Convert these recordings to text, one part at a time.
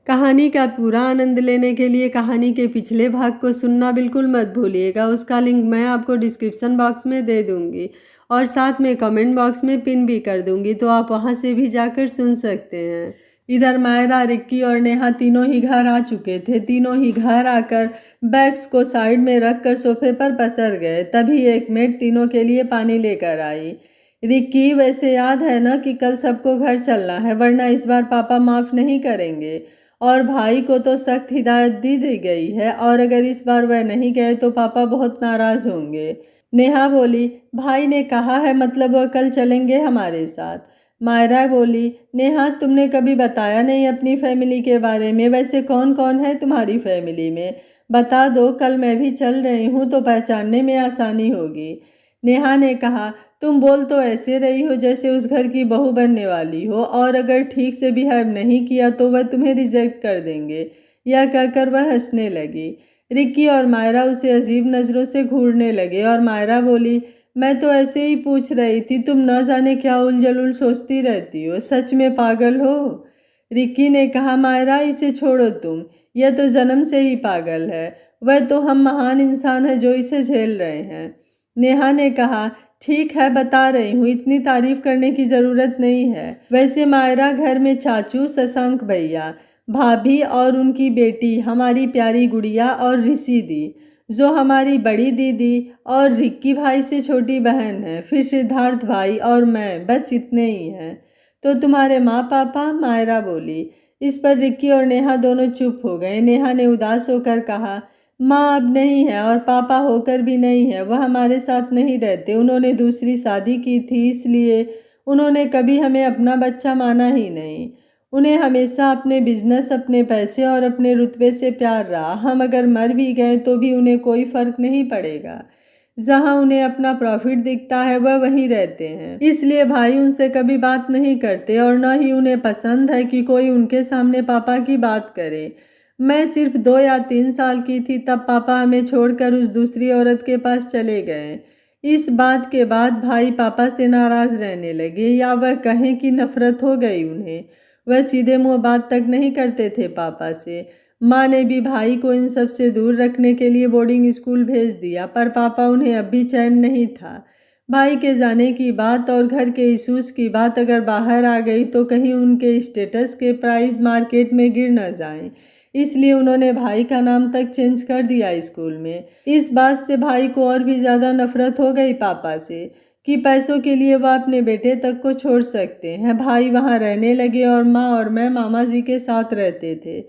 कहानी का पूरा आनंद लेने के लिए कहानी के पिछले भाग को सुनना बिल्कुल मत भूलिएगा। उसका लिंक मैं आपको डिस्क्रिप्शन बॉक्स में दे दूंगी और साथ में कमेंट बॉक्स में पिन भी कर दूंगी, तो आप वहां से भी जाकर सुन सकते हैं। इधर मायरा, रिक्की और नेहा तीनों ही घर आ चुके थे। तीनों ही घर आकर बैग्स को साइड में रखकर सोफे पर पसर गए। तभी एक मेड तीनों के लिए पानी लेकर आई। रिक्की, वैसे याद है ना कि कल सबको घर चलना है, वरना इस बार पापा माफ नहीं करेंगे। और भाई को तो सख्त हिदायत दी गई है, और अगर इस बार वह नहीं गए तो पापा बहुत नाराज होंगे। नेहा बोली, भाई ने कहा है, मतलब वह कल चलेंगे हमारे साथ। मायरा बोली, नेहा तुमने कभी बताया नहीं अपनी फैमिली के बारे में, वैसे कौन कौन है तुम्हारी फैमिली में? बता दो, कल मैं भी चल रही हूँ तो पहचानने में आसानी होगी। नेहा ने कहा, तुम बोल तो ऐसे रही हो जैसे उस घर की बहू बनने वाली हो, और अगर ठीक से बिहेव नहीं किया तो वह तुम्हें रिजेक्ट कर देंगे। यह कहकर वह हंसने लगी। रिक्की और मायरा उसे अजीब नज़रों से घूरने लगे और मायरा बोली, मैं तो ऐसे ही पूछ रही थी, तुम न जाने क्या उलझुल सोचती रहती हो, सच में पागल हो। रिक्की ने कहा, मायरा इसे छोड़ो तुम, यह तो जन्म से ही पागल है। वह तो हम महान इंसान हैं जो इसे झेल रहे हैं। नेहा ने कहा, ठीक है बता रही हूँ, इतनी तारीफ करने की जरूरत नहीं है। वैसे मायरा, घर में चाचू, शशांक भैया, भाभी और उनकी बेटी हमारी प्यारी गुड़िया और ऋषि दी जो हमारी बड़ी दीदी और रिक्की भाई से छोटी बहन है, फिर सिद्धार्थ भाई और मैं, बस इतने ही हैं। तो तुम्हारे माँ पापा? मायरा बोली। इस पर रिक्की और नेहा दोनों चुप हो गए। नेहा ने उदास होकर कहा, माँ अब नहीं है और पापा होकर भी नहीं है, वह हमारे साथ नहीं रहते। उन्होंने दूसरी शादी की थी, इसलिए उन्होंने कभी हमें अपना बच्चा माना ही नहीं। उन्हें हमेशा अपने बिजनेस, अपने पैसे और अपने रुतबे से प्यार रहा। हम अगर मर भी गए तो भी उन्हें कोई फर्क नहीं पड़ेगा। जहाँ उन्हें अपना प्रॉफिट दिखता है वह वहीं रहते हैं, इसलिए भाई उनसे कभी बात नहीं करते और न ही उन्हें पसंद है कि कोई उनके सामने पापा की बात करे। मैं सिर्फ 2 या 3 साल की थी तब पापा हमें छोड़कर उस दूसरी औरत के पास चले गए। इस बात के बाद भाई पापा से नाराज रहने लगे, या वह कहें कि नफरत हो गई उन्हें। वह सीधे मुंह बात तक नहीं करते थे पापा से। माँ ने भी भाई को इन सब से दूर रखने के लिए बोर्डिंग स्कूल भेज दिया, पर पापा उन्हें अब भी चैन नहीं था। भाई के जाने की बात और घर के इश्यूज की बात अगर बाहर आ गई तो कहीं उनके स्टेटस के प्राइस मार्केट में गिर न जाएं, इसलिए उन्होंने भाई का नाम तक चेंज कर दिया स्कूल में। इस बात से भाई को और भी ज़्यादा नफरत हो गई पापा से कि पैसों के लिए वह अपने बेटे तक को छोड़ सकते हैं। भाई वहाँ रहने लगे और माँ और मैं मामा जी के साथ रहते थे।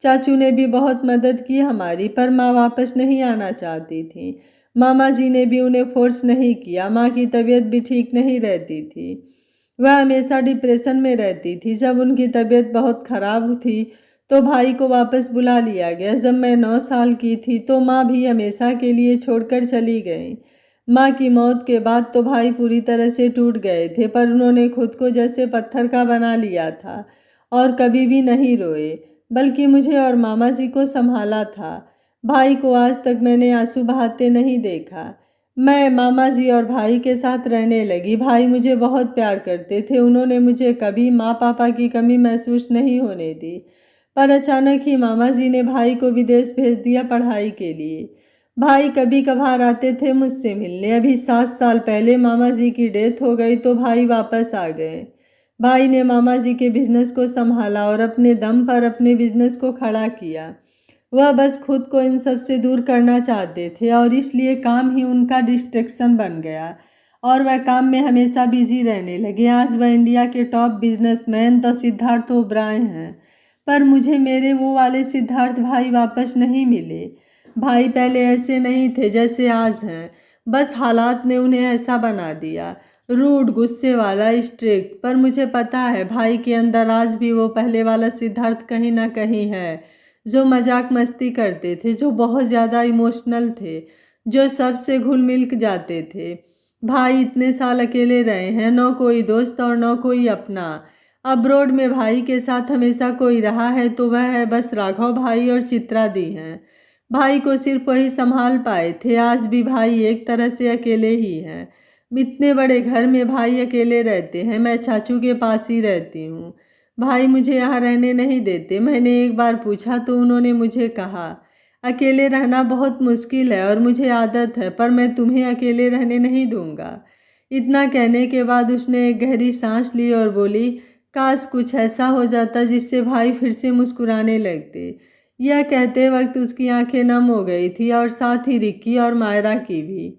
चाचू ने भी बहुत मदद की हमारी, पर माँ वापस नहीं आना चाहती थी। मामा जी ने भी उन्हें फोर्स नहीं किया। माँ की तबीयत भी ठीक नहीं रहती थी, वह हमेशा डिप्रेशन में रहती थी। जब उनकी तबीयत बहुत खराब थी तो भाई को वापस बुला लिया गया। जब मैं 9 साल की थी तो माँ भी हमेशा के लिए छोड़कर चली गई। माँ की मौत के बाद तो भाई पूरी तरह से टूट गए थे, पर उन्होंने खुद को जैसे पत्थर का बना लिया था और कभी भी नहीं रोए, बल्कि मुझे और मामा जी को संभाला था। भाई को आज तक मैंने आंसू बहाते नहीं देखा। मैं मामा जी और भाई के साथ रहने लगी। भाई मुझे बहुत प्यार करते थे, उन्होंने मुझे कभी माँ पापा की कमी महसूस नहीं होने दी। पर अचानक ही मामा जी ने भाई को विदेश भेज दिया पढ़ाई के लिए। भाई कभी कभार आते थे मुझसे मिलने। अभी 7 साल पहले मामा जी की डेथ हो गई तो भाई वापस आ गए। भाई ने मामा जी के बिजनेस को संभाला और अपने दम पर अपने बिजनेस को खड़ा किया। वह बस खुद को इन सब से दूर करना चाहते थे और इसलिए काम ही उनका डिस्ट्रैक्शन बन गया और वह काम में हमेशा बिजी रहने लगे। आज वह इंडिया के टॉप बिजनेसमैन तो सिद्धार्थ ओबराय हैं, पर मुझे मेरे वो वाले सिद्धार्थ भाई वापस नहीं मिले। भाई पहले ऐसे नहीं थे जैसे आज हैं, बस हालात ने उन्हें ऐसा बना दिया। रूड, गुस्से वाला, स्ट्रिक्ट। पर मुझे पता है भाई के अंदर आज भी वो पहले वाला सिद्धार्थ कहीं ना कहीं है, जो मजाक मस्ती करते थे, जो बहुत ज़्यादा इमोशनल थे, जो सबसे घुल मिल जाते थे। भाई इतने साल अकेले रहे हैं, न कोई दोस्त और न कोई अपना। अब्रोड में भाई के साथ हमेशा कोई रहा है तो वह है बस राघव भाई और चित्रा दी हैं। भाई को सिर्फ वही संभाल पाए थे। आज भी भाई एक तरह से अकेले ही हैं। इतने बड़े घर में भाई अकेले रहते हैं। मैं चाचू के पास ही रहती हूँ। भाई मुझे यहाँ रहने नहीं देते। मैंने एक बार पूछा तो उन्होंने मुझे कहा अकेले रहना बहुत मुश्किल है और मुझे आदत है, पर मैं तुम्हें अकेले रहने नहीं दूंगा। इतना कहने के बाद उसने एक गहरी सांस ली और बोली, काश कुछ ऐसा हो जाता जिससे भाई फिर से मुस्कुराने लगते। यह कहते वक्त उसकी आंखें नम हो गई थी और साथ ही रिक्की और मायरा की भी।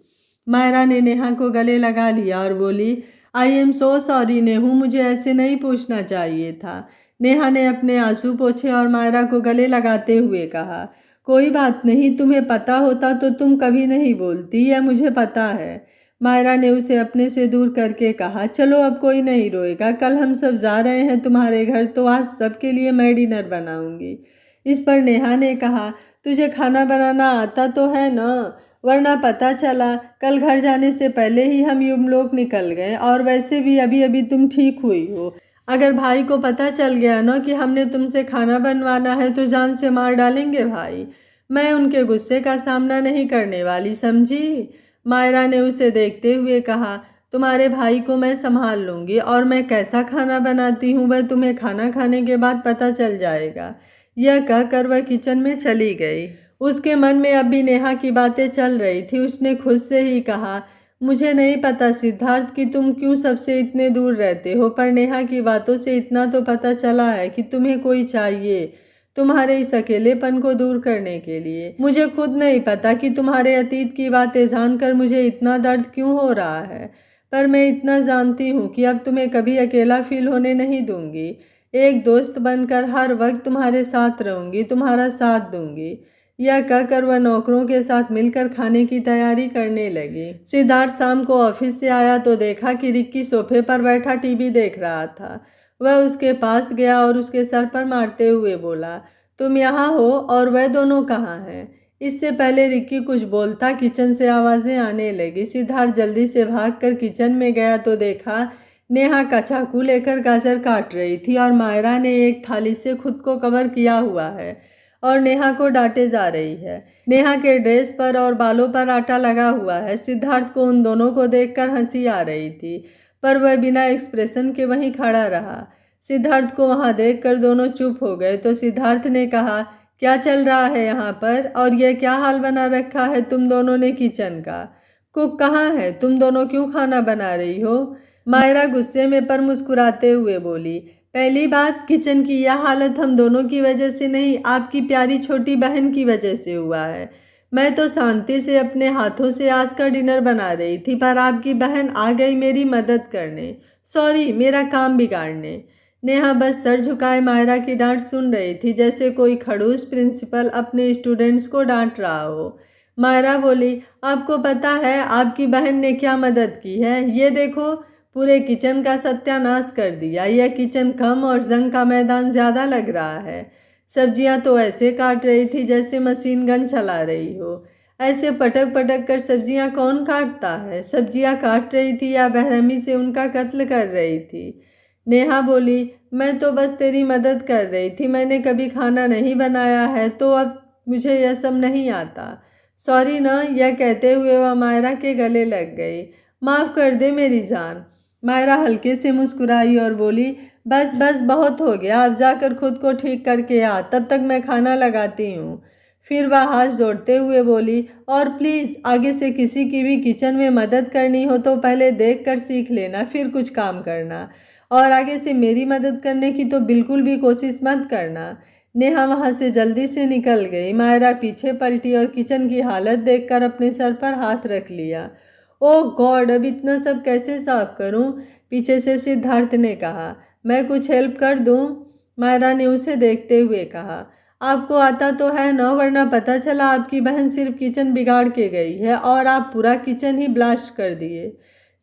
मायरा ने नेहा को गले लगा लिया और बोली, I am so sorry Nehu, मुझे ऐसे नहीं पूछना चाहिए था। नेहा ने अपने आंसू पोंछे और मायरा को गले लगाते हुए कहा, कोई बात नहीं, तुम्हें पता होता तो तुम कभी नहीं बोलती, यह मुझे पता है। मायरा ने उसे अपने से दूर करके कहा, चलो अब कोई नहीं रोएगा, कल हम सब जा रहे हैं तुम्हारे घर, तो आज सबके लिए मैं डिनर बनाऊंगी। इस पर नेहा ने कहा, तुझे खाना बनाना आता तो है ना, वरना पता चला कल घर जाने से पहले ही हम यमलोक निकल गए, और वैसे भी अभी अभी तुम ठीक हुई हो। अगर भाई को पता चल गया ना कि हमने तुमसे खाना बनवाना है तो जान से मार डालेंगे भाई। मैं उनके गुस्से का सामना नहीं करने वाली, समझी। मायरा ने उसे देखते हुए कहा, तुम्हारे भाई को मैं संभाल लूँगी, और मैं कैसा खाना बनाती हूँ वह तुम्हें खाना खाने के बाद पता चल जाएगा। यह कहकर वह किचन में चली गई। उसके मन में अब भी नेहा की बातें चल रही थी। उसने खुद से ही कहा, मुझे नहीं पता सिद्धार्थ कि तुम क्यों सबसे इतने दूर रहते हो, पर नेहा की बातों से इतना तो पता चला है कि तुम्हें कोई चाहिए तुम्हारे इस अकेलेपन को दूर करने के लिए। मुझे खुद नहीं पता कि तुम्हारे अतीत की बातें जानकर मुझे इतना दर्द क्यों हो रहा है, पर मैं इतना जानती हूँ कि अब तुम्हें कभी अकेला फील होने नहीं दूंगी। एक दोस्त बनकर हर वक्त तुम्हारे साथ रहूंगी, तुम्हारा साथ दूंगी। यह कहकर वह नौकरों के साथ मिलकर खाने की तैयारी करने लगी। सिद्धार्थ शाम को ऑफिस से आया तो देखा कि रिक्की सोफे पर बैठा टीवी देख रहा था। वह उसके पास गया और उसके सर पर मारते हुए बोला, तुम यहाँ हो और वह दोनों कहाँ हैं। इससे पहले रिक्की कुछ बोलता किचन से आवाज़ें आने लगी। सिद्धार्थ जल्दी से भागकर किचन में गया तो देखा नेहा का चाकू लेकर गाजर काट रही थी और मायरा ने एक थाली से खुद को कवर किया हुआ है और नेहा को डांटे जा रही है। नेहा के ड्रेस पर और बालों पर आटा लगा हुआ है। सिद्धार्थ को उन दोनों को देखकर हंसी आ रही थी, पर वह बिना एक्सप्रेशन के वहीं खड़ा रहा। सिद्धार्थ को वहां देखकर दोनों चुप हो गए तो सिद्धार्थ ने कहा, क्या चल रहा है यहाँ पर, और यह क्या हाल बना रखा है तुम दोनों ने किचन का। कुक कहाँ है, तुम दोनों क्यों खाना बना रही हो। मायरा गुस्से में पर मुस्कुराते हुए बोली, पहली बात, किचन की यह हालत हम दोनों की वजह से नहीं, आपकी प्यारी छोटी बहन की वजह से हुआ है। मैं तो शांति से अपने हाथों से आज का डिनर बना रही थी, पर आपकी बहन आ गई मेरी मदद करने, सॉरी मेरा काम बिगाड़ने। नेहा बस सर झुकाए मायरा की डांट सुन रही थी, जैसे कोई खड़ूस प्रिंसिपल अपने स्टूडेंट्स को डांट रहा हो। मायरा बोली, आपको पता है आपकी बहन ने क्या मदद की है, ये देखो पूरे किचन का सत्यानाश कर दिया। यह किचन कम और जंग का मैदान ज़्यादा लग रहा है। सब्जियां तो ऐसे काट रही थी जैसे मशीन गन चला रही हो। ऐसे पटक पटक कर सब्जियां कौन काटता है। सब्जियां काट रही थी या बेरहमी से उनका कत्ल कर रही थी। नेहा बोली, मैं तो बस तेरी मदद कर रही थी, मैंने कभी खाना नहीं बनाया है तो अब मुझे यह सब नहीं आता, सॉरी ना। यह कहते हुए वह मायरा के गले लग गई। माफ़ कर दे मेरी जान। मायरा हल्के से मुस्कुराई और बोली, बस बस बहुत हो गया, अब जाकर खुद को ठीक करके आ, तब तक मैं खाना लगाती हूँ। फिर वह हाथ जोड़ते हुए बोली, और प्लीज़ आगे से किसी की भी किचन में मदद करनी हो तो पहले देख कर सीख लेना, फिर कुछ काम करना, और आगे से मेरी मदद करने की तो बिल्कुल भी कोशिश मत करना। नेहा वहाँ से जल्दी से निकल गई। मायरा पीछे पलटी और किचन की हालत देखकर अपने सर पर हाथ रख लिया। ओह गॉड, अब इतना सब कैसे साफ करूं? पीछे से सिद्धार्थ ने कहा, मैं कुछ हेल्प कर दूं? मायरा ने उसे देखते हुए कहा, आपको आता तो है ना, वरना पता चला आपकी बहन सिर्फ किचन बिगाड़ के गई है और आप पूरा किचन ही ब्लास्ट कर दिए।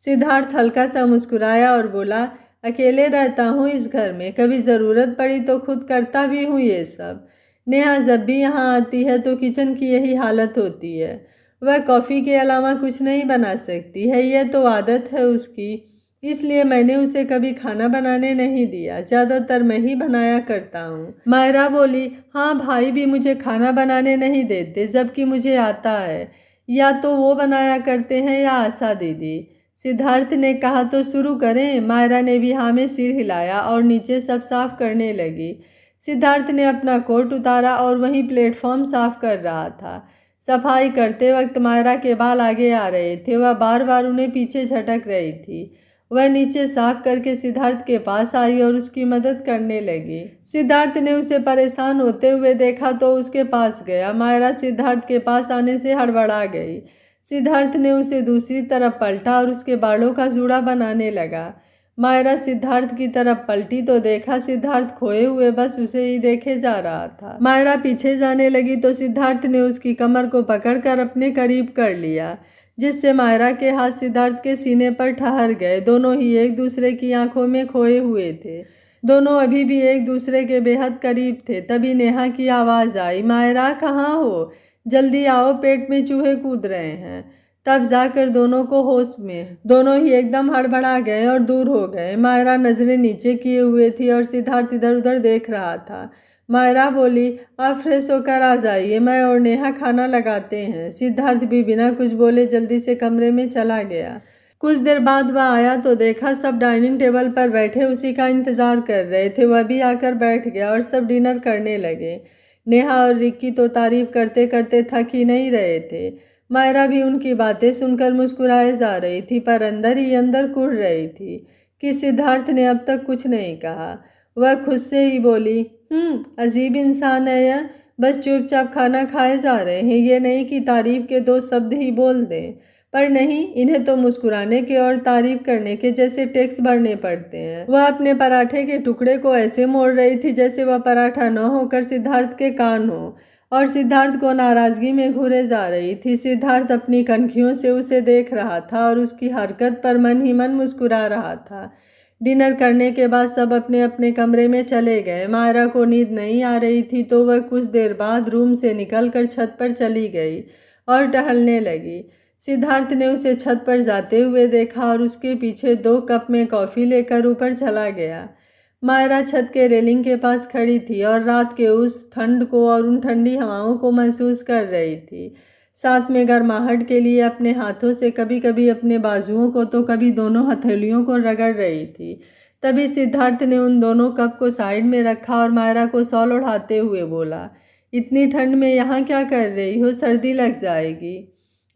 सिद्धार्थ हल्का सा मुस्कुराया और बोला, अकेले रहता हूँ इस घर में, कभी ज़रूरत पड़ी तो खुद करता भी हूँ ये सब। नेहा जब भी यहाँ आती है तो किचन की यही हालत होती है। वह कॉफ़ी के अलावा कुछ नहीं बना सकती है, यह तो आदत है उसकी, इसलिए मैंने उसे कभी खाना बनाने नहीं दिया, ज़्यादातर मैं ही बनाया करता हूँ। मायरा बोली, हाँ भाई भी मुझे खाना बनाने नहीं देते, जबकि मुझे आता है, या तो वो बनाया करते हैं या आशा दीदी। सिद्धार्थ ने कहा तो शुरू करें। मायरा ने भी हाँ में सिर हिलाया और नीचे सब साफ करने लगी। सिद्धार्थ ने अपना कोट उतारा और वहीं प्लेटफॉर्म साफ कर रहा था। सफाई करते वक्त मायरा के बाल आगे आ रहे थे, वह बार बार उन्हें पीछे झटक रही थी। वह नीचे साफ करके सिद्धार्थ के पास आई और उसकी मदद करने लगी। सिद्धार्थ ने उसे परेशान होते हुए देखा तो उसके पास गया। मायरा सिद्धार्थ के पास आने से हड़बड़ा गई। सिद्धार्थ ने उसे दूसरी तरफ पलटा और उसके बालों का जूड़ा बनाने लगा। मायरा सिद्धार्थ की तरफ पलटी तो देखा सिद्धार्थ खोए हुए बस उसे ही देखे जा रहा था। मायरा पीछे जाने लगी तो सिद्धार्थ ने उसकी कमर को पकड़कर अपने करीब कर लिया, जिससे मायरा के हाथ सिद्धार्थ के सीने पर ठहर गए। दोनों ही एक दूसरे की आंखों में खोए हुए थे। दोनों अभी भी एक दूसरे के बेहद करीब थे। तभी नेहा की आवाज़ आई, मायरा कहाँ हो? जल्दी आओ, पेट में चूहे कूद रहे हैं। तब जाकर दोनों को होश में। दोनों ही एकदम हड़बड़ा गए और दूर हो गए। मायरा नजरें नीचे किए हुए थी और सिद्धार्थ इधर उधर देख रहा था। मायरा बोली, आप फ्रेश होकर आ जाइए, मैं और नेहा खाना लगाते हैं। सिद्धार्थ भी बिना कुछ बोले जल्दी से कमरे में चला गया। कुछ देर बाद वह आया तो देखा सब डाइनिंग टेबल पर बैठे उसी का इंतजार कर रहे थे। वह भी आकर बैठ गया और सब डिनर करने लगे। नेहा और रिक्की तो तारीफ करते करते थक ही नहीं रहे थे। मायरा भी उनकी बातें सुनकर मुस्कुराए जा रही थी, पर अंदर ही अंदर कुढ़ रही थी कि सिद्धार्थ ने अब तक कुछ नहीं कहा। वह खुद से ही बोली, अजीब इंसान है यह, बस चुपचाप खाना खाए जा रहे हैं, ये नहीं कि तारीफ के दो शब्द ही बोल दें। पर नहीं, इन्हें तो मुस्कुराने के और तारीफ करने के जैसे टैक्स भरने पड़ते हैं। वह अपने पराठे के टुकड़े को ऐसे मोड़ रही थी जैसे वह पराठा न होकर सिद्धार्थ के कान हो, और सिद्धार्थ को नाराजगी में घूरे जा रही थी। सिद्धार्थ अपनी कनखियों से उसे देख रहा था और उसकी हरकत पर मन ही मन मुस्कुरा रहा था। डिनर करने के बाद सब अपने अपने कमरे में चले गए। मायरा को नींद नहीं आ रही थी तो वह कुछ देर बाद रूम से निकलकर छत पर चली गई और टहलने लगी। सिद्धार्थ ने उसे छत पर जाते हुए देखा और उसके पीछे 2 कप में कॉफ़ी लेकर ऊपर चला गया। मायरा छत के रेलिंग के पास खड़ी थी और रात के उस ठंड को और उन ठंडी हवाओं को महसूस कर रही थी। साथ में गर्माहट के लिए अपने हाथों से कभी कभी अपने बाजुओं को तो कभी दोनों हथेलियों को रगड़ रही थी। तभी सिद्धार्थ ने उन दोनों कप को साइड में रखा और मायरा को शॉल ओढ़ाते हुए बोला, इतनी ठंड में यहाँ क्या कर रही हो? सर्दी लग जाएगी।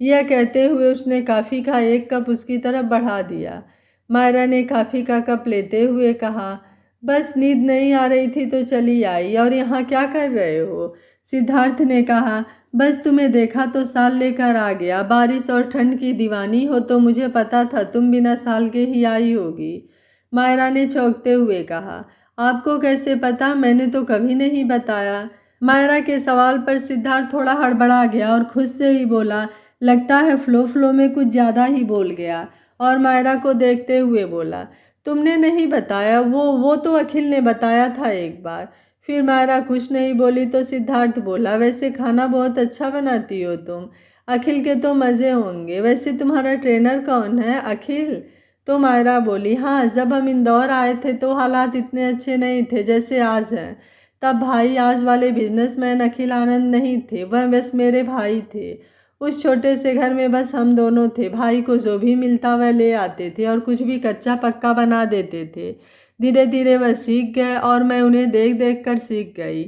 यह कहते हुए उसने कॉफ़ी का 1 कप उसकी तरफ बढ़ा दिया। मायरा ने कॉफ़ी का कप लेते हुए कहा, बस नींद नहीं आ रही थी तो चली आई। और यहाँ क्या कर रहे हो? सिद्धार्थ ने कहा, बस तुम्हें देखा तो साल लेकर आ गया। बारिश और ठंड की दीवानी हो तो मुझे पता था तुम बिना साल के ही आई होगी। मायरा ने चौंकते हुए कहा, आपको कैसे पता? मैंने तो कभी नहीं बताया। मायरा के सवाल पर सिद्धार्थ थोड़ा हड़बड़ा गया और खुद से ही बोला, लगता है फ्लो में कुछ ज़्यादा ही बोल गया। और मायरा को देखते हुए बोला, तुमने नहीं बताया? वो तो अखिल ने बताया था एक बार। फिर मायरा कुछ नहीं बोली तो सिद्धार्थ बोला, वैसे खाना बहुत अच्छा बनाती हो तुम। अखिल के तो मज़े होंगे। वैसे तुम्हारा ट्रेनर कौन है? अखिल? तो मायरा बोली, हाँ, जब हम इंदौर आए थे तो हालात इतने अच्छे नहीं थे जैसे आज हैं। तब भाई आज वाले बिजनेसमैन अखिल आनंद नहीं थे, वह बस मेरे भाई थे। उस छोटे से घर में बस हम दोनों थे। भाई को जो भी मिलता वह ले आते थे और कुछ भी कच्चा पक्का बना देते थे। धीरे धीरे वह सीख गए और मैं उन्हें देख देख कर सीख गई।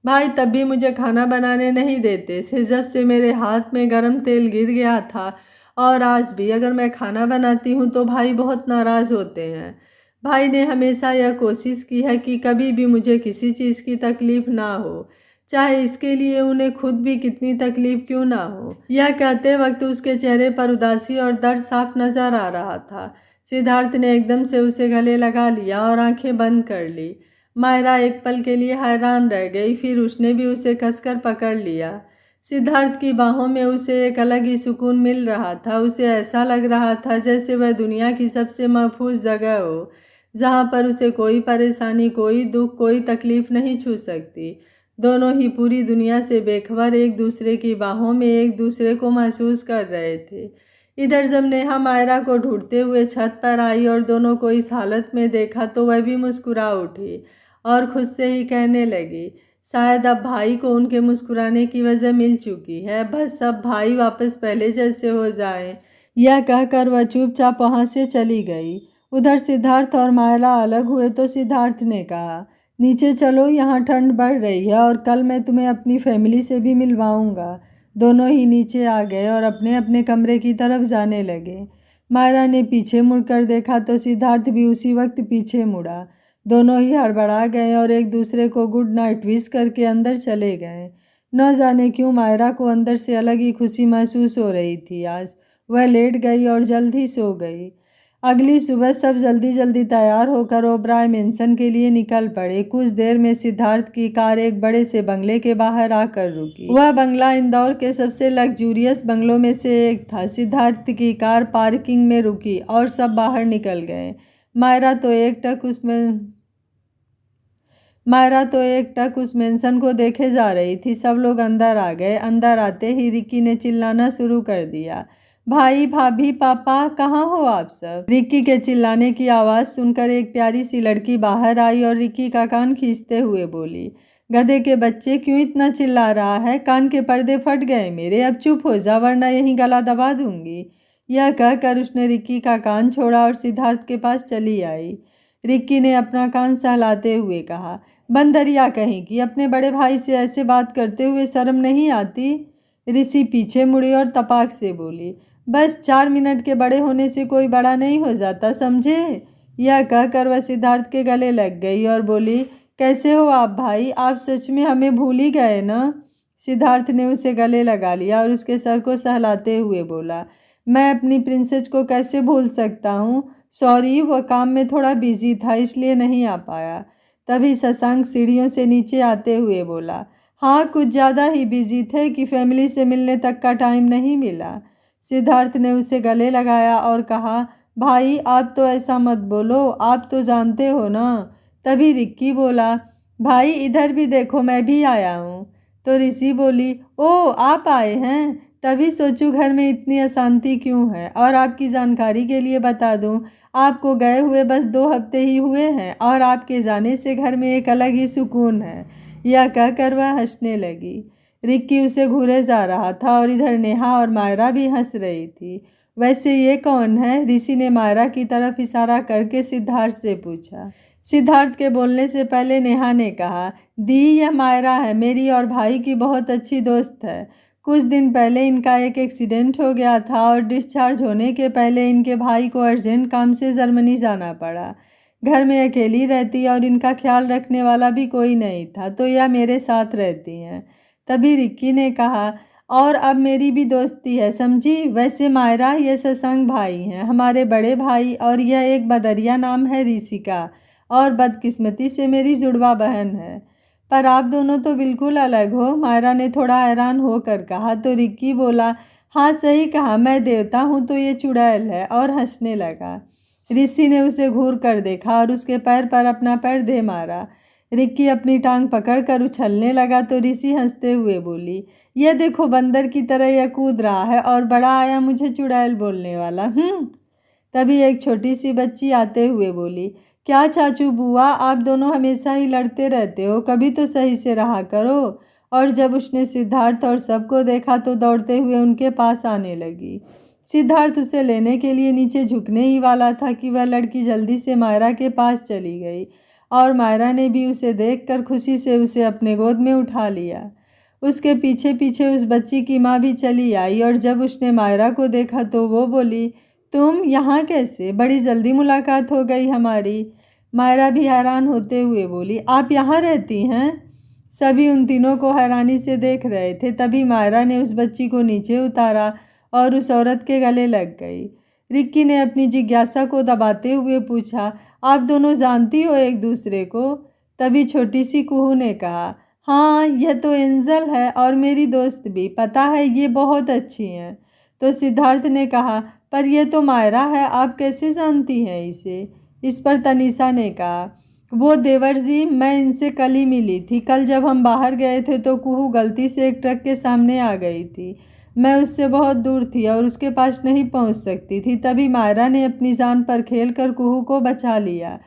भाई तब भी मुझे खाना बनाने नहीं देते थे जब से मेरे हाथ में गरम तेल गिर गया था, और आज भी अगर मैं खाना बनाती हूँ तो भाई बहुत नाराज़ होते हैं। भाई ने हमेशा यह कोशिश की है कि कभी भी मुझे किसी चीज़ की तकलीफ़ ना हो, चाहे इसके लिए उन्हें खुद भी कितनी तकलीफ क्यों ना हो। यह कहते वक्त उसके चेहरे पर उदासी और दर्द साफ नजर आ रहा था। सिद्धार्थ ने एकदम से उसे गले लगा लिया और आंखें बंद कर ली। मायरा एक पल के लिए हैरान रह गई, फिर उसने भी उसे कसकर पकड़ लिया। सिद्धार्थ की बाहों में उसे एक अलग ही सुकून मिल रहा था। उसे ऐसा लग रहा था जैसे वह दुनिया की सबसे महफूज जगह हो, जहाँ पर उसे कोई परेशानी, कोई दुख, कोई तकलीफ नहीं छू सकती। दोनों ही पूरी दुनिया से बेखबर एक दूसरे की बाहों में एक दूसरे को महसूस कर रहे थे। इधर जब नेहा मायरा को ढूंढते हुए छत पर आई और दोनों को इस हालत में देखा तो वह भी मुस्कुरा उठी और खुद से ही कहने लगी, शायद अब भाई को उनके मुस्कुराने की वजह मिल चुकी है। बस अब भाई वापस पहले जैसे हो जाएं, यह कहकर वह चुपचाप वहाँ से चली गई। उधर सिद्धार्थ और मायरा अलग हुए तो सिद्धार्थ ने कहा, नीचे चलो, यहाँ ठंड बढ़ रही है और कल मैं तुम्हें अपनी फैमिली से भी मिलवाऊंगा। दोनों ही नीचे आ गए और अपने अपने कमरे की तरफ जाने लगे। मायरा ने पीछे मुड़कर देखा तो सिद्धार्थ भी उसी वक्त पीछे मुड़ा। दोनों ही हड़बड़ा गए और एक दूसरे को गुड नाइट विश करके अंदर चले गए। न जाने क्यों मायरा को अंदर से अलग ही खुशी महसूस हो रही थी। आज वह लेट गई और जल्द ही सो गई। अगली सुबह सब जल्दी जल्दी तैयार होकर ओबराय मेंशन के लिए निकल पड़े। कुछ देर में सिद्धार्थ की कार एक बड़े से बंगले के बाहर आकर रुकी। वह बंगला इंदौर के सबसे लग्जूरियस बंगलों में से एक था। सिद्धार्थ की कार पार्किंग में रुकी और सब बाहर निकल गए। मायरा तो एक टक उस मेंशन को देखे जा रही थी। सब लोग अंदर आ गए। अंदर आते ही रिक्की ने चिल्लाना शुरू कर दिया, भाई, भाभी, पापा, कहाँ हो आप सब? रिक्की के चिल्लाने की आवाज़ सुनकर एक प्यारी सी लड़की बाहर आई और रिक्की का कान खींचते हुए बोली, गधे के बच्चे, क्यों इतना चिल्ला रहा है? कान के पर्दे फट गए मेरे। अब चुप हो जा वरना यहीं गला दबा दूंगी। यह कहकर उसने रिक्की का कान छोड़ा और सिद्धार्थ के पास चली आई। रिक्की ने अपना कान सहलाते हुए कहा, बंदरिया कहीं की, अपने बड़े भाई से ऐसे बात करते हुए शर्म नहीं आती? ऋषि पीछे मुड़ी और तपाक से बोली, बस 4 मिनट के बड़े होने से कोई बड़ा नहीं हो जाता, समझे? यह कहकर वह सिद्धार्थ के गले लग गई और बोली, कैसे हो आप भाई? आप सच में हमें भूल ही गए ना? सिद्धार्थ ने उसे गले लगा लिया और उसके सर को सहलाते हुए बोला, मैं अपनी प्रिंसेस को कैसे भूल सकता हूँ? सॉरी, वह काम में थोड़ा बिजी था इसलिए नहीं आ पाया। तभी शशांक सीढ़ियों से नीचे आते हुए बोला, हाँ, कुछ ज़्यादा ही बिजी थे कि फैमिली से मिलने तक का टाइम नहीं मिला। सिद्धार्थ ने उसे गले लगाया और कहा, भाई आप तो ऐसा मत बोलो, आप तो जानते हो ना। तभी रिक्की बोला, भाई इधर भी देखो, मैं भी आया हूँ। तो ऋषि बोली, ओह आप आए हैं, तभी सोचूं घर में इतनी अशांति क्यों है। और आपकी जानकारी के लिए बता दूं, आपको गए हुए बस 2 हफ्ते ही हुए हैं और आपके जाने से घर में एक अलग ही सुकून है। यह कहकर वह हंसने लगी। रिक्की उसे घूरे जा रहा था और इधर नेहा और मायरा भी हंस रही थी। वैसे ये कौन है? ऋषि ने मायरा की तरफ इशारा करके सिद्धार्थ से पूछा। सिद्धार्थ के बोलने से पहले नेहा ने कहा, दी, यह मायरा है, मेरी और भाई की बहुत अच्छी दोस्त है। कुछ दिन पहले इनका एक एक्सीडेंट हो गया था और डिस्चार्ज होने के पहले इनके भाई को अर्जेंट काम से जर्मनी जाना पड़ा। घर में अकेली रहती और इनका ख्याल रखने वाला भी कोई नहीं था, तो यह मेरे साथ रहती हैं। तभी रिक्की ने कहा, और अब मेरी भी दोस्ती है, समझी? वैसे मायरा, ये शशांक भाई हैं, हमारे बड़े भाई, और यह एक बदरिया नाम है ऋषिका, और बदकिस्मती से मेरी जुड़वा बहन है। पर आप दोनों तो बिल्कुल अलग हो, मायरा ने थोड़ा हैरान होकर कहा। तो रिक्की बोला, हाँ सही कहा, मैं देवता हूँ तो ये चुड़ैल है, और हंसने लगा। ऋषि ने उसे घूर कर देखा और उसके पैर पर अपना पैर दे मारा। रिक्की अपनी टांग पकड़कर उछलने लगा तो ऋषि हंसते हुए बोली, यह देखो, बंदर की तरह यह कूद रहा है और बड़ा आया मुझे चुड़ैल बोलने वाला। तभी एक छोटी सी बच्ची आते हुए बोली, क्या चाचू बुआ, आप दोनों हमेशा ही लड़ते रहते हो, कभी तो सही से रहा करो। और जब उसने सिद्धार्थ और सबको देखा तो दौड़ते हुए उनके पास आने लगी। सिद्धार्थ उसे लेने के लिए नीचे झुकने ही वाला था कि वह लड़की जल्दी से मायरा के पास चली गई और मायरा ने भी उसे देखकर खुशी से उसे अपने गोद में उठा लिया। उसके पीछे पीछे उस बच्ची की माँ भी चली आई और जब उसने मायरा को देखा तो वो बोली, तुम यहाँ कैसे? बड़ी जल्दी मुलाकात हो गई हमारी। मायरा भी हैरान होते हुए बोली, आप यहाँ रहती हैं? सभी उन तीनों को हैरानी से देख रहे थे। तभी मायरा ने उस बच्ची को नीचे उतारा और उस औरत के गले लग गई। रिक्की ने अपनी जिज्ञासा को दबाते हुए पूछा, आप दोनों जानती हो एक दूसरे को? तभी छोटी सी कुहू ने कहा, हाँ, यह तो एंजल है और मेरी दोस्त भी, पता है ये बहुत अच्छी हैं। तो सिद्धार्थ ने कहा, पर यह तो मायरा है, आप कैसे जानती हैं इसे? इस पर तनीषा ने कहा, वो देवर जी, मैं इनसे कल ही मिली थी। कल जब हम बाहर गए थे तो कुहू गलती से एक ट्रक के सामने आ गई थी। मैं उससे बहुत दूर थी और उसके पास नहीं पहुंच सकती थी। तभी मायरा ने अपनी जान पर खेलकर कुहू को बचा लिया।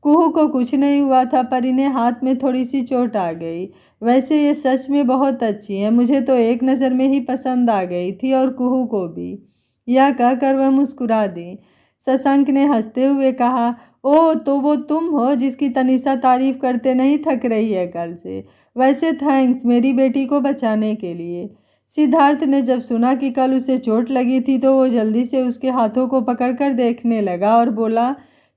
कुहू को कुछ नहीं हुआ था, पर इन्हें हाथ में थोड़ी सी चोट आ गई। वैसे ये सच में बहुत अच्छी हैं, मुझे तो एक नज़र में ही पसंद आ गई थी और कुहू को भी। यह कहकर वह मुस्कुरा दी। शशांक ने हंसते हुए कहा, ओह तो वो तुम हो जिसकी तनिषा तारीफ करते नहीं थक रही है कल से। वैसे थैंक्स मेरी बेटी को बचाने के लिए। सिद्धार्थ ने जब सुना कि कल उसे चोट लगी थी तो वो जल्दी से उसके हाथों को पकड़कर देखने लगा और बोला,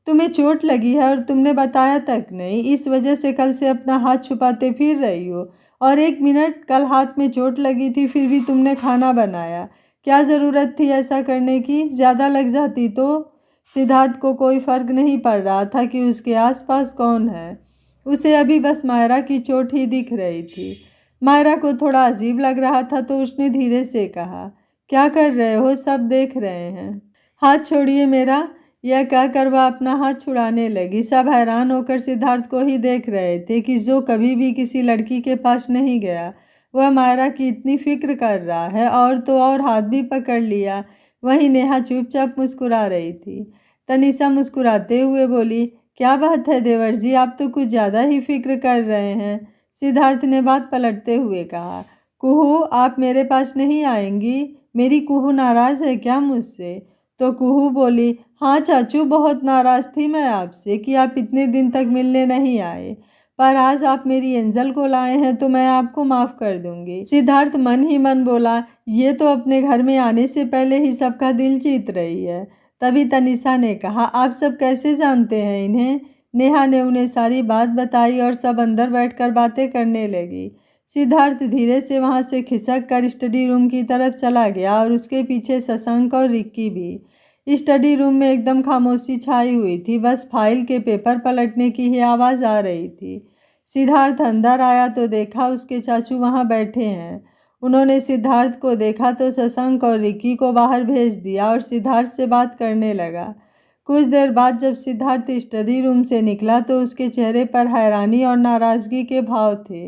तुम्हें चोट लगी है और तुमने बताया तक नहीं, इस वजह से कल से अपना हाथ छुपाते फिर रही हो। और 1 मिनट, कल हाथ में चोट लगी थी फिर भी तुमने खाना बनाया। क्या ज़रूरत थी ऐसा करने की? ज़्यादा लग जाती तो? सिद्धार्थ को कोई फर्क नहीं पड़ रहा था कि उसके आसपास कौन है। उसे अभी बस मायरा की चोट ही दिख रही थी। मायरा को थोड़ा अजीब लग रहा था तो उसने धीरे से कहा, क्या कर रहे हो? सब देख रहे हैं। हाथ छोड़िए मेरा। यह कहकर वह अपना हाथ छुड़ाने लगी। सब हैरान होकर सिद्धार्थ को ही देख रहे थे कि जो कभी भी किसी लड़की के पास नहीं गया वह मायरा की इतनी फिक्र कर रहा है। और तो और हाथ भी पकड़ लिया। वहीं नेहा चुपचाप मुस्कुरा रही थी। तनिषा मुस्कुराते हुए बोली, क्या बात है देवर जी, आप तो कुछ ज़्यादा ही फिक्र कर रहे हैं। सिद्धार्थ ने बात पलटते हुए कहा, कुहू आप मेरे पास नहीं आएंगी? मेरी कुहू नाराज़ है क्या मुझसे? तो कुहू बोली, हाँ चाचू, बहुत नाराज़ थी मैं आपसे कि आप इतने दिन तक मिलने नहीं आए, पर आज आप मेरी एंजल को लाए हैं तो मैं आपको माफ़ कर दूंगी। सिद्धार्थ मन ही मन बोला, ये तो अपने घर में आने से पहले ही सबका दिल जीत रही है। तभी तनिषा ने कहा, आप सब कैसे जानते हैं इन्हें? नेहा ने उन्हें सारी बात बताई और सब अंदर बैठकर बातें करने लगी। सिद्धार्थ धीरे से वहां से खिसक कर स्टडी रूम की तरफ चला गया और उसके पीछे शशांक और रिक्की भी। स्टडी रूम में एकदम खामोशी छाई हुई थी। बस फाइल के पेपर पलटने की ही आवाज़ आ रही थी। सिद्धार्थ अंदर आया तो देखा उसके चाचू वहां बैठे हैं। उन्होंने सिद्धार्थ को देखा तो शशांक और रिक्की को बाहर भेज दिया और सिद्धार्थ से बात करने लगा। कुछ देर बाद जब सिद्धार्थ स्टडी रूम से निकला तो उसके चेहरे पर हैरानी और नाराज़गी के भाव थे।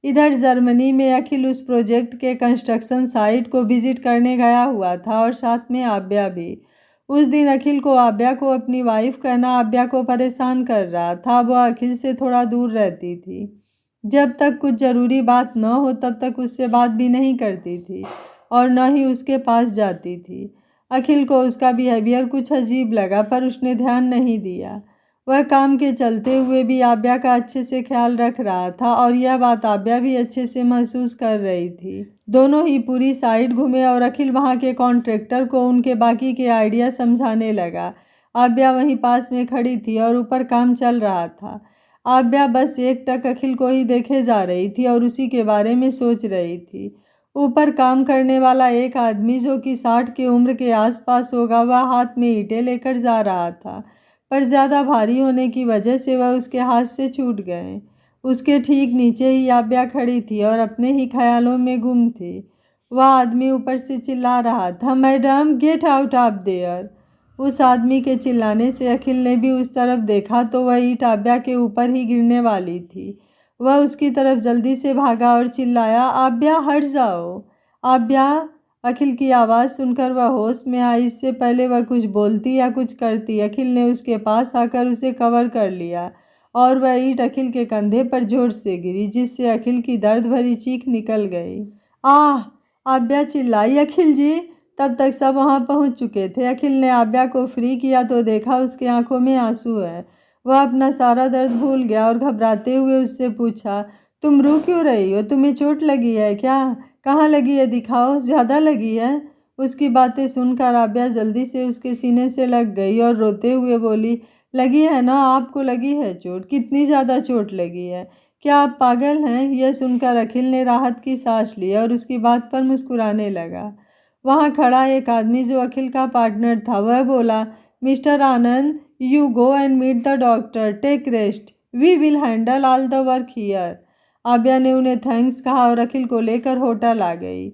इधर जर्मनी में अखिल उस प्रोजेक्ट के कंस्ट्रक्शन साइट को विजिट करने गया हुआ था और साथ में आव्या भी। उस दिन अखिल को आव्या को अपनी वाइफ कहना आव्या को परेशान कर रहा था। वह अखिल से थोड़ा दूर रहती थी। जब तक कुछ ज़रूरी बात न हो तब तक उससे बात भी नहीं करती थी और न ही उसके पास जाती थी। अखिल को उसका बिहेवियर कुछ अजीब लगा पर उसने ध्यान नहीं दिया। वह काम के चलते हुए भी आव्या का अच्छे से ख्याल रख रहा था और यह बात आव्या भी अच्छे से महसूस कर रही थी। दोनों ही पूरी साइट घूमे और अखिल वहां के कॉन्ट्रैक्टर को उनके बाकी के आइडिया समझाने लगा। आव्या वहीं पास में खड़ी थी और ऊपर काम चल रहा था। आव्या बस एकटक अखिल को ही देखे जा रही थी और उसी के बारे में सोच रही थी। ऊपर काम करने वाला एक आदमी जो कि 60 की उम्र के आसपास होगा, वह हाथ में ईंटें लेकर जा रहा था, पर ज़्यादा भारी होने की वजह से वह उसके हाथ से छूट गए। उसके ठीक नीचे ही आव्या खड़ी थी और अपने ही ख्यालों में गुम थी। वह आदमी ऊपर से चिल्ला रहा था, madam get out of their. उस आदमी के चिल्लाने से अखिल ने भी उस तरफ देखा तो वह ईंट आव्या के ऊपर ही गिरने वाली थी। वह उसकी तरफ जल्दी से भागा और चिल्लाया, आव्या हट जाओ। आव्या। अखिल की आवाज़ सुनकर वह होश में आई। इससे पहले वह कुछ बोलती या कुछ करती अखिल ने उसके पास आकर उसे कवर कर लिया और वह ईंट अखिल के कंधे पर जोर से गिरी, जिससे अखिल की दर्द भरी चीख निकल गई। आह! आव्या चिल्लाई, अखिल जी। तब तक सब वहां पहुंच चुके थे। अखिल ने आव्या को फ्री किया तो देखा उसके आंखों में आंसू है। वह अपना सारा दर्द भूल गया और घबराते हुए उससे पूछा, तुम रो क्यों रही हो? तुम्हें चोट लगी है क्या? कहाँ लगी है, दिखाओ, ज़्यादा लगी है? उसकी बातें सुनकर आव्या जल्दी से उसके सीने से लग गई और रोते हुए बोली, लगी है ना, आपको लगी है चोट? कितनी ज़्यादा चोट लगी है? क्या आप पागल हैं? यह सुनकर अखिल ने राहत की सांस ली और उसकी बात पर मुस्कुराने लगा। वहाँ खड़ा एक आदमी जो अखिल का पार्टनर था, वह बोला, mister Anand, you go and meet the doctor, take rest, we will handle all the work here. Avya ने उन्हें थैंक्स कहा और अखिल को लेकर होटल आ गई।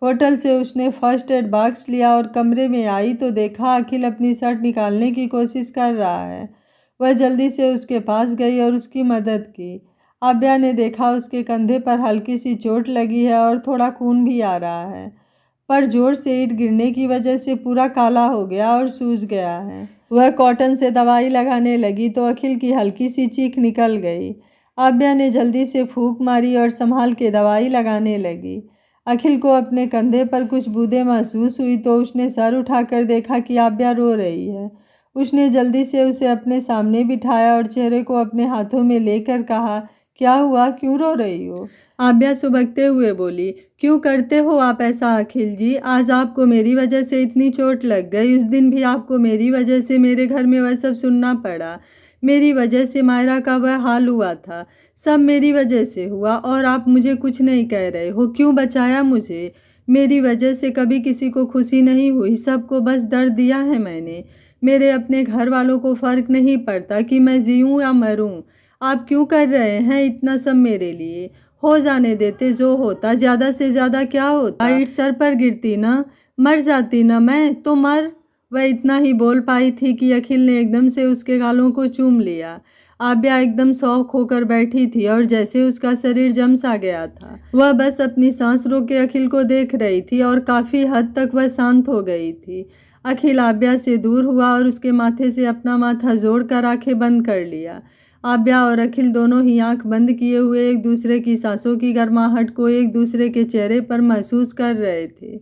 होटल से उसने फर्स्ट एड बॉक्स लिया और कमरे में आई तो देखा अखिल अपनी शर्ट निकालने की कोशिश कर रहा है। वह जल्दी से उसके पास गई और उसकी मदद की। आव्या ने देखा उसके कंधे पर हल्की सी चोट लगी है और थोड़ा खून भी आ रहा है, पर जोर से ईंट गिरने की वजह से पूरा काला हो गया और सूज गया है। वह कॉटन से दवाई लगाने लगी तो अखिल की हल्की सी चीख निकल गई। आव्या ने जल्दी से फूंक मारी और संभाल के दवाई लगाने लगी। अखिल को अपने कंधे पर कुछ बूंदें महसूस हुई तो उसने सर उठाकर देखा कि आव्या रो रही है। उसने जल्दी से उसे अपने सामने बिठाया और चेहरे को अपने हाथों में लेकर कहा, क्या हुआ, क्यों रो रही हो? आव्या सुबकते हुए बोली, क्यों करते हो आप ऐसा अखिल जी? आज आपको मेरी वजह से इतनी चोट लग गई। उस दिन भी आपको मेरी वजह से मेरे घर में वह सब सुनना पड़ा। मेरी वजह से मायरा का वह हाल हुआ था। सब मेरी वजह से हुआ और आप मुझे कुछ नहीं कह रहे हो। क्यों बचाया मुझे? मेरी वजह से कभी किसी को खुशी नहीं हुई, सबको बस दर्द दिया है मैंने। मेरे अपने घर वालों को फ़र्क नहीं पड़ता कि मैं जीऊँ या मरूँ। आप क्यों कर रहे हैं इतना सब मेरे लिए? हो जाने देते, जो होता, ज़्यादा से ज़्यादा क्या होता? ईंट सर पर गिरती ना, मर जाती ना मैं तो मर। वह इतना ही बोल पाई थी कि अखिल ने एकदम से उसके गालों को चूम लिया। आव्या एकदम शौक होकर बैठी थी और जैसे उसका शरीर जम सा गया था। वह बस अपनी सांस रोके अखिल को देख रही थी और काफ़ी हद तक वह शांत हो गई थी। अखिल आव्या से दूर हुआ और उसके माथे से अपना माथा जोड़कर आंखें बंद कर लिया। आव्या और अखिल दोनों ही आंख बंद किए हुए एक दूसरे की सांसों की गर्माहट को एक दूसरे के चेहरे पर महसूस कर रहे थे।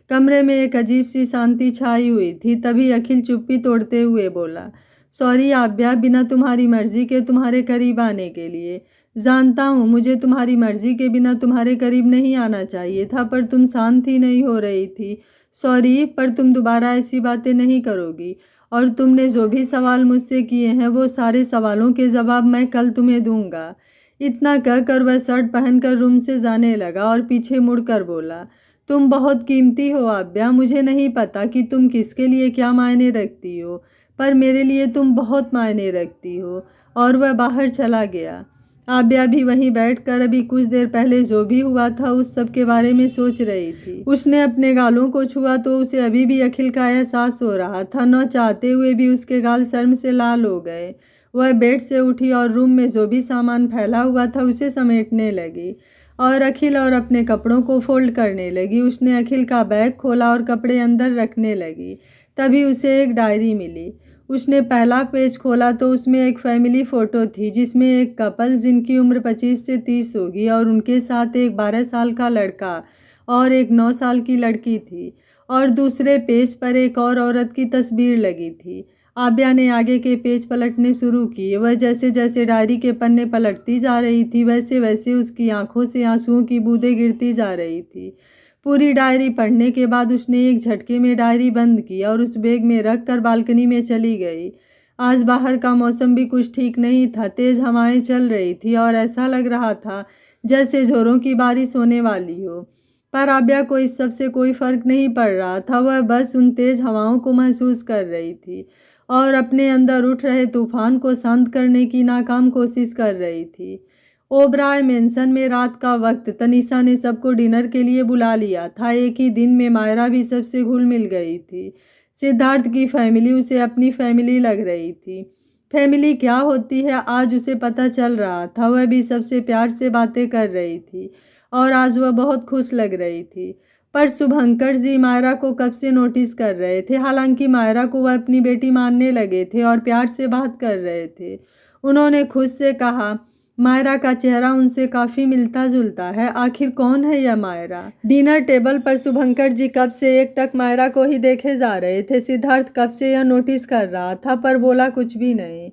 कमरे में एक अजीब सी शांति छाई हुई थी। तभी अखिल चुप्पी तोड़ते हुए बोला, सॉरी आव्या, बिना तुम्हारी मर्जी के तुम्हारे करीब आने के लिए। जानता हूँ मुझे तुम्हारी मर्जी के बिना तुम्हारे करीब नहीं आना चाहिए था, पर तुम शांत ही नहीं हो रही थी। सॉरी, पर तुम दोबारा ऐसी बातें नहीं करोगी और तुमने जो भी सवाल मुझसे किए हैं वो सारे सवालों के जवाब मैं कल तुम्हें दूंगा। इतना कहकर वह शर्ट पहनकर रूम से जाने लगा और पीछे मुड़कर बोला, तुम बहुत कीमती हो आव्या। मुझे नहीं पता कि तुम किसके लिए क्या मायने रखती हो, पर मेरे लिए तुम बहुत मायने रखती हो। और वह बाहर चला गया। आव्या भी वहीं बैठकर अभी कुछ देर पहले जो भी हुआ था उस सब के बारे में सोच रही थी। उसने अपने गालों को छुआ तो उसे अभी भी अखिल का एहसास हो रहा था। न चाहते हुए भी उसके गाल शर्म से लाल हो गए। वह बेड से उठी और रूम में जो भी सामान फैला हुआ था उसे समेटने लगी और अखिल और अपने कपड़ों को फोल्ड करने लगी। उसने अखिल का बैग खोला और कपड़े अंदर रखने लगी। तभी उसे एक डायरी मिली। उसने पहला पेज खोला तो उसमें एक फैमिली फ़ोटो थी जिसमें एक कपल जिनकी उम्र 25 से 30 होगी और उनके साथ एक 12 साल का लड़का और एक 9 साल की लड़की थी। और दूसरे पेज पर एक और औरत की तस्वीर लगी थी। आव्या ने आगे के पेज पलटने शुरू किए। वह जैसे जैसे डायरी के पन्ने पलटती जा रही थी वैसे वैसे उसकी आंखों से आंसुओं की बूंदें गिरती जा रही थी। पूरी डायरी पढ़ने के बाद उसने एक झटके में डायरी बंद की और उस बैग में रख कर बालकनी में चली गई। आज बाहर का मौसम भी कुछ ठीक नहीं था। तेज़ हवाएं चल रही थी और ऐसा लग रहा था जैसे जोरों की बारिश होने वाली हो। पर आव्या को इस सब से कोई फ़र्क नहीं पड़ रहा था। वह बस उन तेज़ हवाओं को महसूस कर रही थी और अपने अंदर उठ रहे तूफान को शांत करने की नाकाम कोशिश कर रही थी। ओबराय मेंशन में रात का वक्त। तनीषा ने सबको डिनर के लिए बुला लिया था। एक ही दिन में मायरा भी सबसे घुल मिल गई थी। सिद्धार्थ की फैमिली उसे अपनी फैमिली लग रही थी। फैमिली क्या होती है आज उसे पता चल रहा था। वह भी सबसे प्यार से बातें कर रही थी और आज वह बहुत खुश लग रही थी। पर शुभंकर जी मायरा को कब से नोटिस कर रहे थे। हालांकि मायरा को वह अपनी बेटी मानने लगे थे और प्यार से बात कर रहे थे। उन्होंने खुद से कहा, मायरा का चेहरा उनसे काफ़ी मिलता जुलता है। आखिर कौन है यह मायरा? डिनर टेबल पर शुभंकर जी कब से एकटक मायरा को ही देखे जा रहे थे। सिद्धार्थ कब से यह नोटिस कर रहा था पर बोला कुछ भी नहीं।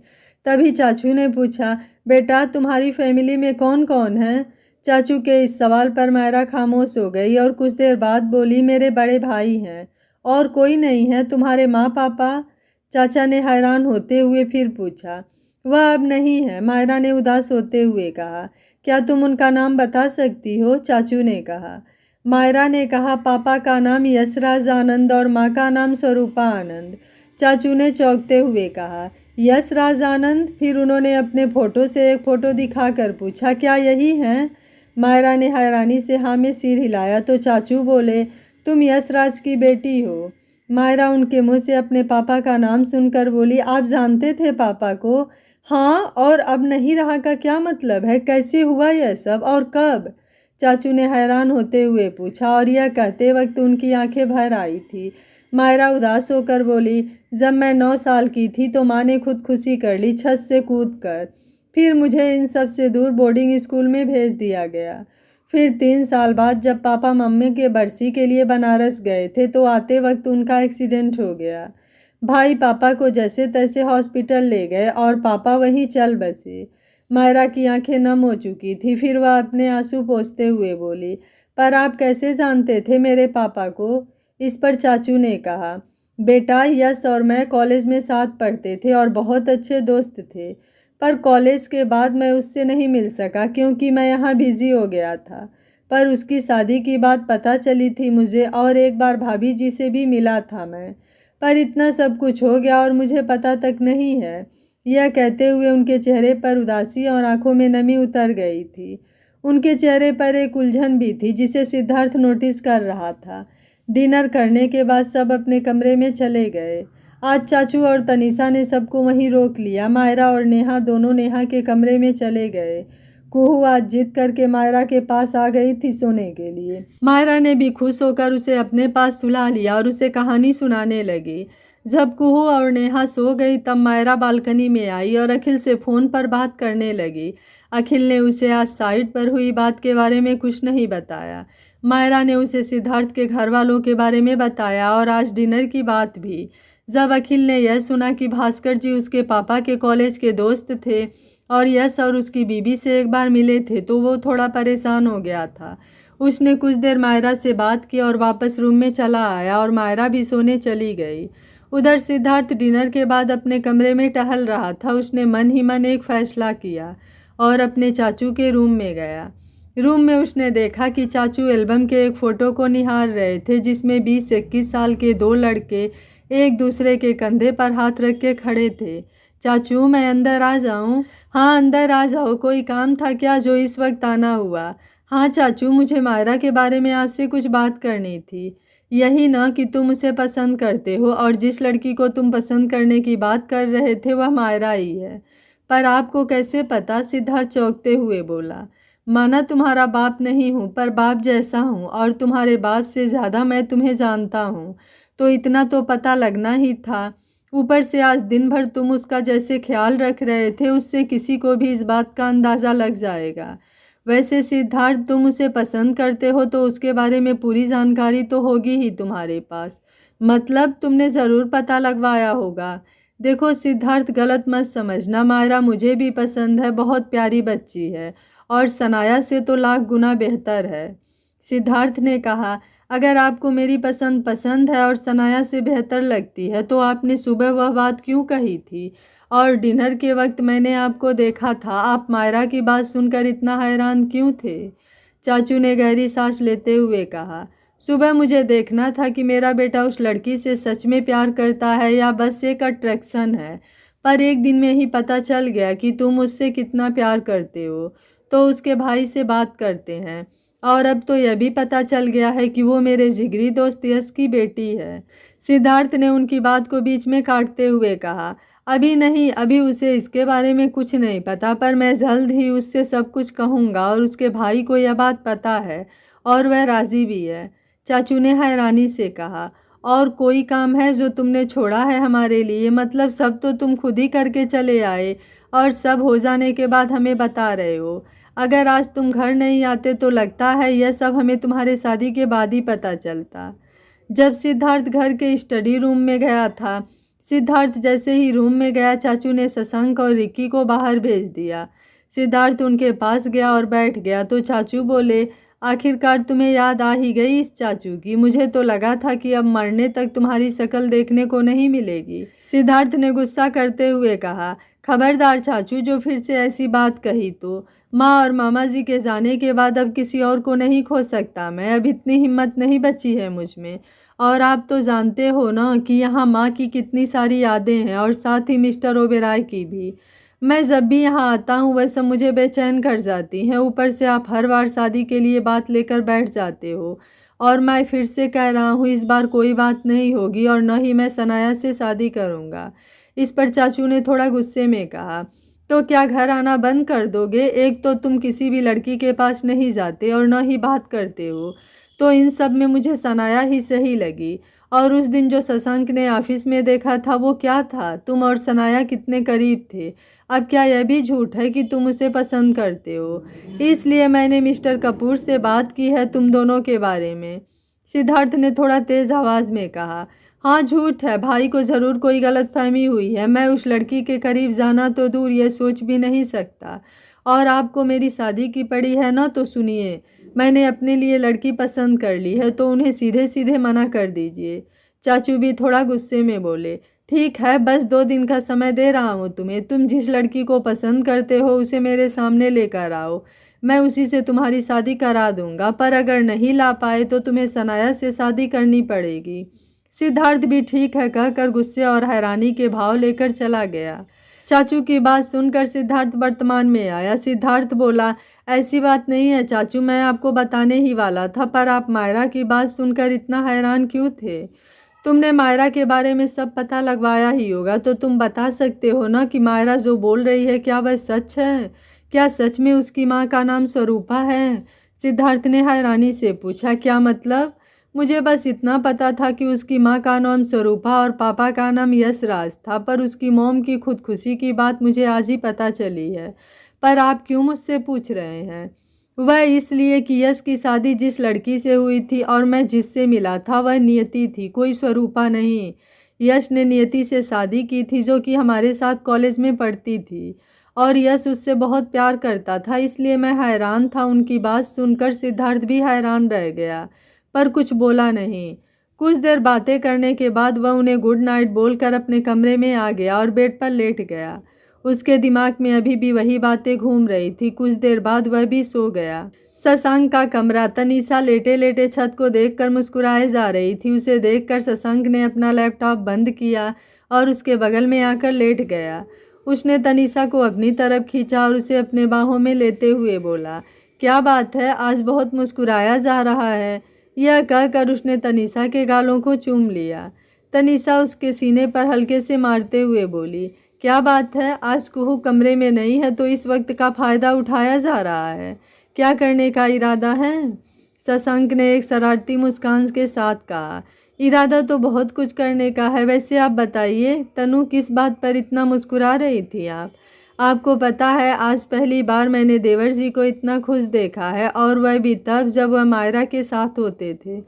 तभी चाचू ने पूछा, बेटा तुम्हारी फैमिली में कौन कौन है? चाचू के इस सवाल पर मायरा खामोश हो गई और कुछ देर बाद बोली, मेरे बड़े भाई हैं और कोई नहीं है। तुम्हारे माँ पापा? चाचा ने हैरान होते हुए फिर पूछा। वह अब नहीं है, मायरा ने उदास होते हुए कहा। क्या तुम उनका नाम बता सकती हो? चाचू ने कहा। मायरा ने कहा, पापा का नाम यशराज आनंद और माँ का नाम स्वरूपा आनंद। चाचू ने चौंकते हुए कहा, यशराज आनंद? फिर उन्होंने अपने फ़ोटो से एक फ़ोटो दिखाकर पूछा, क्या यही हैं? मायरा ने हैरानी से हाँ में सिर हिलाया तो चाचू बोले, तुम यशराज की बेटी हो। मायरा उनके मुँह से अपने पापा का नाम सुनकर बोली, आप जानते थे पापा को? हाँ, और अब नहीं रहा का क्या मतलब है? कैसे हुआ यह सब और कब? चाचू ने हैरान होते हुए पूछा और यह कहते वक्त उनकी आंखें भर आई थी। मायरा उदास होकर बोली, जब मैं 9 साल की थी तो माँ ने खुदकुशी कर ली छत से कूदकर। फिर मुझे इन सब से दूर बोर्डिंग स्कूल में भेज दिया गया। फिर 3 साल बाद जब पापा मम्मी के बरसी के लिए बनारस गए थे तो आते वक्त उनका एक्सीडेंट हो गया। भाई पापा को जैसे तैसे हॉस्पिटल ले गए और पापा वहीं चल बसे। मायरा की आंखें नम हो चुकी थी। फिर वह अपने आंसू पोंछते हुए बोली, पर आप कैसे जानते थे मेरे पापा को? इस पर चाचू ने कहा, बेटा यश और मैं कॉलेज में साथ पढ़ते थे और बहुत अच्छे दोस्त थे, पर कॉलेज के बाद मैं उससे नहीं मिल सका क्योंकि मैं यहाँ बिज़ी हो गया था। पर उसकी शादी की बात पता चली थी मुझे और एक बार भाभी जी से भी मिला था मैं, पर इतना सब कुछ हो गया और मुझे पता तक नहीं है। यह कहते हुए उनके चेहरे पर उदासी और आंखों में नमी उतर गई थी। उनके चेहरे पर एक उलझन भी थी जिसे सिद्धार्थ नोटिस कर रहा था। डिनर करने के बाद सब अपने कमरे में चले गए। आज चाचू और तनीषा ने सबको वहीं रोक लिया। मायरा और नेहा दोनों नेहा के कमरे में चले गए। कुहू आज जिद करके मायरा के पास आ गई थी सोने के लिए। मायरा ने भी खुश होकर उसे अपने पास सुला लिया और उसे कहानी सुनाने लगी। जब कुहू और नेहा सो गई तब मायरा बालकनी में आई और अखिल से फ़ोन पर बात करने लगी। अखिल ने उसे आज साइट पर हुई बात के बारे में कुछ नहीं बताया। मायरा ने उसे सिद्धार्थ के घर वालों के बारे में बताया और आज डिनर की बात भी। जब अखिल ने यह सुना कि भास्कर जी उसके पापा के कॉलेज के दोस्त थे और यश और उसकी बीबी से एक बार मिले थे तो वो थोड़ा परेशान हो गया था। उसने कुछ देर मायरा से बात की और वापस रूम में चला आया और मायरा भी सोने चली गई। उधर सिद्धार्थ डिनर के बाद अपने कमरे में टहल रहा था। उसने मन ही मन एक फैसला किया और अपने चाचू के रूम में गया। रूम में उसने देखा कि चाचू एल्बम के एक फ़ोटो को निहार रहे थे जिसमें 20-21 साल के दो लड़के एक दूसरे के कंधे पर हाथ रख के खड़े थे। चाचू मैं अंदर आ जाऊं? हाँ अंदर आ जाओ। कोई काम था क्या जो इस वक्त आना हुआ? हाँ चाचू मुझे मायरा के बारे में आपसे कुछ बात करनी थी। यही ना कि तुम उसे पसंद करते हो और जिस लड़की को तुम पसंद करने की बात कर रहे थे वह मायरा ही है। पर आपको कैसे पता? सिद्धार्थ चौंकते हुए बोला। माना तुम्हारा बाप नहीं हूँ पर बाप जैसा हूँ और तुम्हारे बाप से ज़्यादा मैं तुम्हें जानता हूँ, तो इतना तो पता लगना ही था। ऊपर से आज दिन भर तुम उसका जैसे ख्याल रख रहे थे उससे किसी को भी इस बात का अंदाज़ा लग जाएगा। वैसे सिद्धार्थ तुम उसे पसंद करते हो तो उसके बारे में पूरी जानकारी तो होगी ही तुम्हारे पास, मतलब तुमने ज़रूर पता लगवाया होगा। देखो सिद्धार्थ गलत मत समझना, मायरा मुझे भी पसंद है, बहुत प्यारी बच्ची है और सनाया से तो लाख गुना बेहतर है। सिद्धार्थ ने कहा, अगर आपको मेरी पसंद है और सनाया से बेहतर लगती है तो आपने सुबह वह बात क्यों कही थी? और डिनर के वक्त मैंने आपको देखा था, आप मायरा की बात सुनकर इतना हैरान क्यों थे? चाचू ने गहरी सांस लेते हुए कहा, सुबह मुझे देखना था कि मेरा बेटा उस लड़की से सच में प्यार करता है या बस एक अट्रैक्शन है, पर एक दिन में ही पता चल गया कि तुम उससे कितना प्यार करते हो। तो उसके भाई से बात करते हैं और अब तो यह भी पता चल गया है कि वो मेरे जिगरी दोस्त यश की बेटी है। सिद्धार्थ ने उनकी बात को बीच में काटते हुए कहा, अभी नहीं, अभी उसे इसके बारे में कुछ नहीं पता, पर मैं जल्द ही उससे सब कुछ कहूँगा और उसके भाई को यह बात पता है और वह राज़ी भी है। चाचू ने हैरानी से कहा, और कोई काम है जो तुमने छोड़ा है हमारे लिए? मतलब सब तो तुम खुद ही करके चले आए और सब हो जाने के बाद हमें बता रहे हो। अगर आज तुम घर नहीं आते तो लगता है यह सब हमें तुम्हारे शादी के बाद ही पता चलता। जब सिद्धार्थ घर के स्टडी रूम में गया था, सिद्धार्थ जैसे ही रूम में गया चाचू ने शशांक और रिक्की को बाहर भेज दिया। सिद्धार्थ उनके पास गया और बैठ गया तो चाचू बोले, आखिरकार तुम्हें याद आ ही गई इस चाचू की। मुझे तो लगा था कि अब मरने तक तुम्हारी शक्ल देखने को नहीं मिलेगी। सिद्धार्थ ने गुस्सा करते हुए कहा, खबरदार चाचू, जो फिर से ऐसी बात कही तो। माँ और मामा जी के जाने के बाद अब किसी और को नहीं खो सकता मैं, अब इतनी हिम्मत नहीं बची है मुझ में। और आप तो जानते हो ना कि यहाँ माँ की कितनी सारी यादें हैं और साथ ही मिस्टर ओबेरॉय की भी। मैं जब भी यहाँ आता हूँ वह सब मुझे बेचैन कर जाती हैं। ऊपर से आप हर बार शादी के लिए बात लेकर बैठ जाते हो और मैं फिर से कह रहा हूँ इस बार कोई बात नहीं होगी और न ही मैं सनाया से शादी करूँगा। इस पर चाचू ने थोड़ा गुस्से में कहा, तो क्या घर आना बंद कर दोगे? एक तो तुम किसी भी लड़की के पास नहीं जाते और न ही बात करते हो, तो इन सब में मुझे सनाया ही सही लगी। और उस दिन जो शशांक ने ऑफिस में देखा था वो क्या था? तुम और सनाया कितने करीब थे। अब क्या यह भी झूठ है कि तुम उसे पसंद करते हो? इसलिए मैंने मिस्टर कपूर से बात की है तुम दोनों के बारे में। सिद्धार्थ ने थोड़ा तेज आवाज़ में कहा। हाँ, झूठ है। भाई को ज़रूर कोई गलतफहमी हुई है। मैं उस लड़की के करीब जाना तो दूर, यह सोच भी नहीं सकता। और आपको मेरी शादी की पड़ी है ना, तो सुनिए, मैंने अपने लिए लड़की पसंद कर ली है, तो उन्हें सीधे सीधे मना कर दीजिए। चाचू भी थोड़ा गुस्से में बोले। ठीक है, बस 2 दिन का समय दे रहा हूँ तुम्हें। तुम जिस लड़की को पसंद करते हो उसे मेरे सामने लेकर आओ, मैं उसी से तुम्हारी शादी करा दूंगा। पर अगर नहीं ला पाए तो तुम्हें सनाया से शादी करनी पड़ेगी। सिद्धार्थ भी ठीक है कहकर गुस्से और हैरानी के भाव लेकर चला गया। चाचू की बात सुनकर सिद्धार्थ वर्तमान में आया। सिद्धार्थ बोला, ऐसी बात नहीं है चाचू, मैं आपको बताने ही वाला था, पर आप मायरा की बात सुनकर इतना हैरान क्यों थे? तुमने मायरा के बारे में सब पता लगवाया ही होगा, तो तुम बता सकते हो ना कि मायरा जो बोल रही है क्या वह सच है? क्या सच में उसकी माँ का नाम स्वरूपा है? सिद्धार्थ ने हैरानी से पूछा। क्या मतलब? मुझे बस इतना पता था कि उसकी माँ का नाम स्वरूपा और पापा का नाम यशराज था, पर उसकी मॉम की खुदकुशी की बात मुझे आज ही पता चली है। पर आप क्यों मुझसे पूछ रहे हैं? वह इसलिए कि यश की शादी जिस लड़की से हुई थी और मैं जिससे मिला था वह नियति थी, कोई स्वरूपा नहीं। यश ने नियति से शादी की थी, जो कि हमारे साथ कॉलेज में पढ़ती थी, और यश उससे बहुत प्यार करता था। इसलिए मैं हैरान था। उनकी बात सुनकर सिद्धार्थ भी हैरान रह गया, पर कुछ बोला नहीं। कुछ देर बातें करने के बाद वह उन्हें गुड नाइट बोलकर अपने कमरे में आ गया और बेड पर लेट गया। उसके दिमाग में अभी भी वही बातें घूम रही थी। कुछ देर बाद वह भी सो गया। शशांक का कमरा। तनीषा लेटे लेटे छत को देखकर मुस्कुराए जा रही थी। उसे देखकर शशांक ने अपना लैपटॉप बंद किया और उसके बगल में आकर लेट गया। उसने तनीषा को अपनी तरफ खींचा और उसे अपने बाहों में लेते हुए बोला, क्या बात है, आज बहुत मुस्कुराया जा रहा है। यह कहकर उसने तनीषा के गालों को चूम लिया। तनीषा उसके सीने पर हल्के से मारते हुए बोली, क्या बात है, आज कुहू कमरे में नहीं है तो इस वक्त का फ़ायदा उठाया जा रहा है। क्या करने का इरादा है? शशांक ने एक शरारती मुस्कान के साथ कहा। इरादा तो बहुत कुछ करने का है। वैसे आप बताइए तनु, किस बात पर इतना मुस्कुरा रही थी आप? आपको पता है, आज पहली बार मैंने देवर जी को इतना खुश देखा है, और वह भी तब जब वह मायरा के साथ होते थे।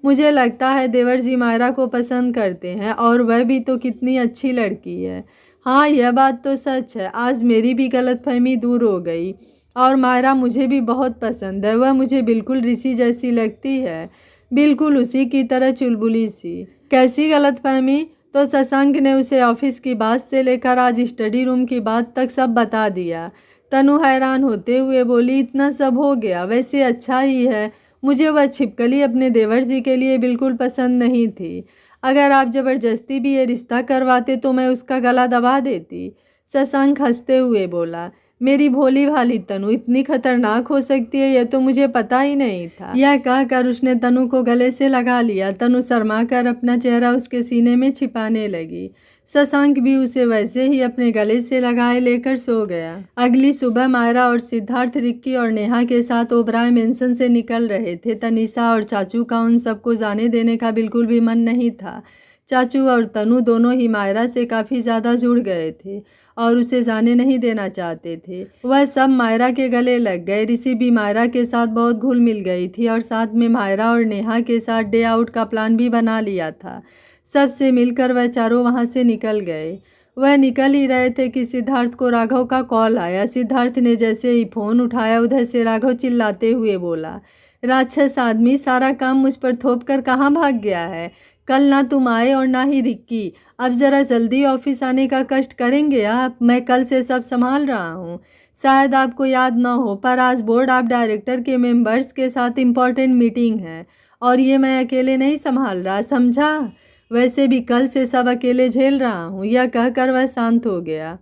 मुझे लगता है देवर जी मायरा को पसंद करते हैं, और वह भी तो कितनी अच्छी लड़की है। हाँ, यह बात तो सच है। आज मेरी भी गलतफहमी दूर हो गई, और मायरा मुझे भी बहुत पसंद है। वह मुझे बिल्कुल ऋषि जैसी लगती है, बिल्कुल उसी की तरह चुलबुली सी। कैसी गलतफहमी? तो शशांक ने उसे ऑफिस की बात से लेकर आज स्टडी रूम की बात तक सब बता दिया। तनु हैरान होते हुए बोली, इतना सब हो गया? वैसे अच्छा ही है। मुझे वह छिपकली अपने देवर जी के लिए बिल्कुल पसंद नहीं थी। अगर आप ज़बरदस्ती भी ये रिश्ता करवाते तो मैं उसका गला दबा देती। शशांक हंसते हुए बोला, मेरी भोली भाली तनु इतनी खतरनाक हो सकती है, यह तो मुझे पता ही नहीं था। यह कहकर उसने तनु को गले से लगा लिया। तनु शर्मा कर अपना चेहरा उसके सीने में छिपाने लगी। शशांक भी उसे वैसे ही अपने गले से लगाए लेकर सो गया। अगली सुबह मायरा और सिद्धार्थ रिक्की और नेहा के साथ ओबराय मेंशन से निकल रहे थे। तनीषा और चाचू का उन सबको जाने देने का बिल्कुल भी मन नहीं था। चाचू और तनु दोनों ही मायरा से काफ़ी ज़्यादा जुड़ गए थे और उसे जाने नहीं देना चाहते थे। वह सब मायरा के गले लग गए। ऋषि भी मायरा के साथ बहुत घुल मिल गई थी, और साथ में मायरा और नेहा के साथ डे आउट का प्लान भी बना लिया था। सबसे मिलकर वह चारों वहां से निकल गए। वह निकल ही रहे थे कि सिद्धार्थ को राघव का कॉल आया। सिद्धार्थ ने जैसे ही फ़ोन उठाया, उधर से राघव चिल्लाते हुए बोला, राक्षस आदमी, सारा काम मुझ पर थोप कर कहाँ भाग गया है? कल ना तुम आए और ना ही रिक्की। अब ज़रा जल्दी ऑफिस आने का कष्ट करेंगे आप? मैं कल से सब संभाल रहा हूँ। शायद आपको याद ना हो, पर आज बोर्ड ऑफ डायरेक्टर के मेंबर्स के साथ इम्पॉर्टेंट मीटिंग है, और ये मैं अकेले नहीं संभाल रहा, समझा? वैसे भी कल से सब अकेले झेल रहा हूँ। यह कहकर वह शांत हो गया।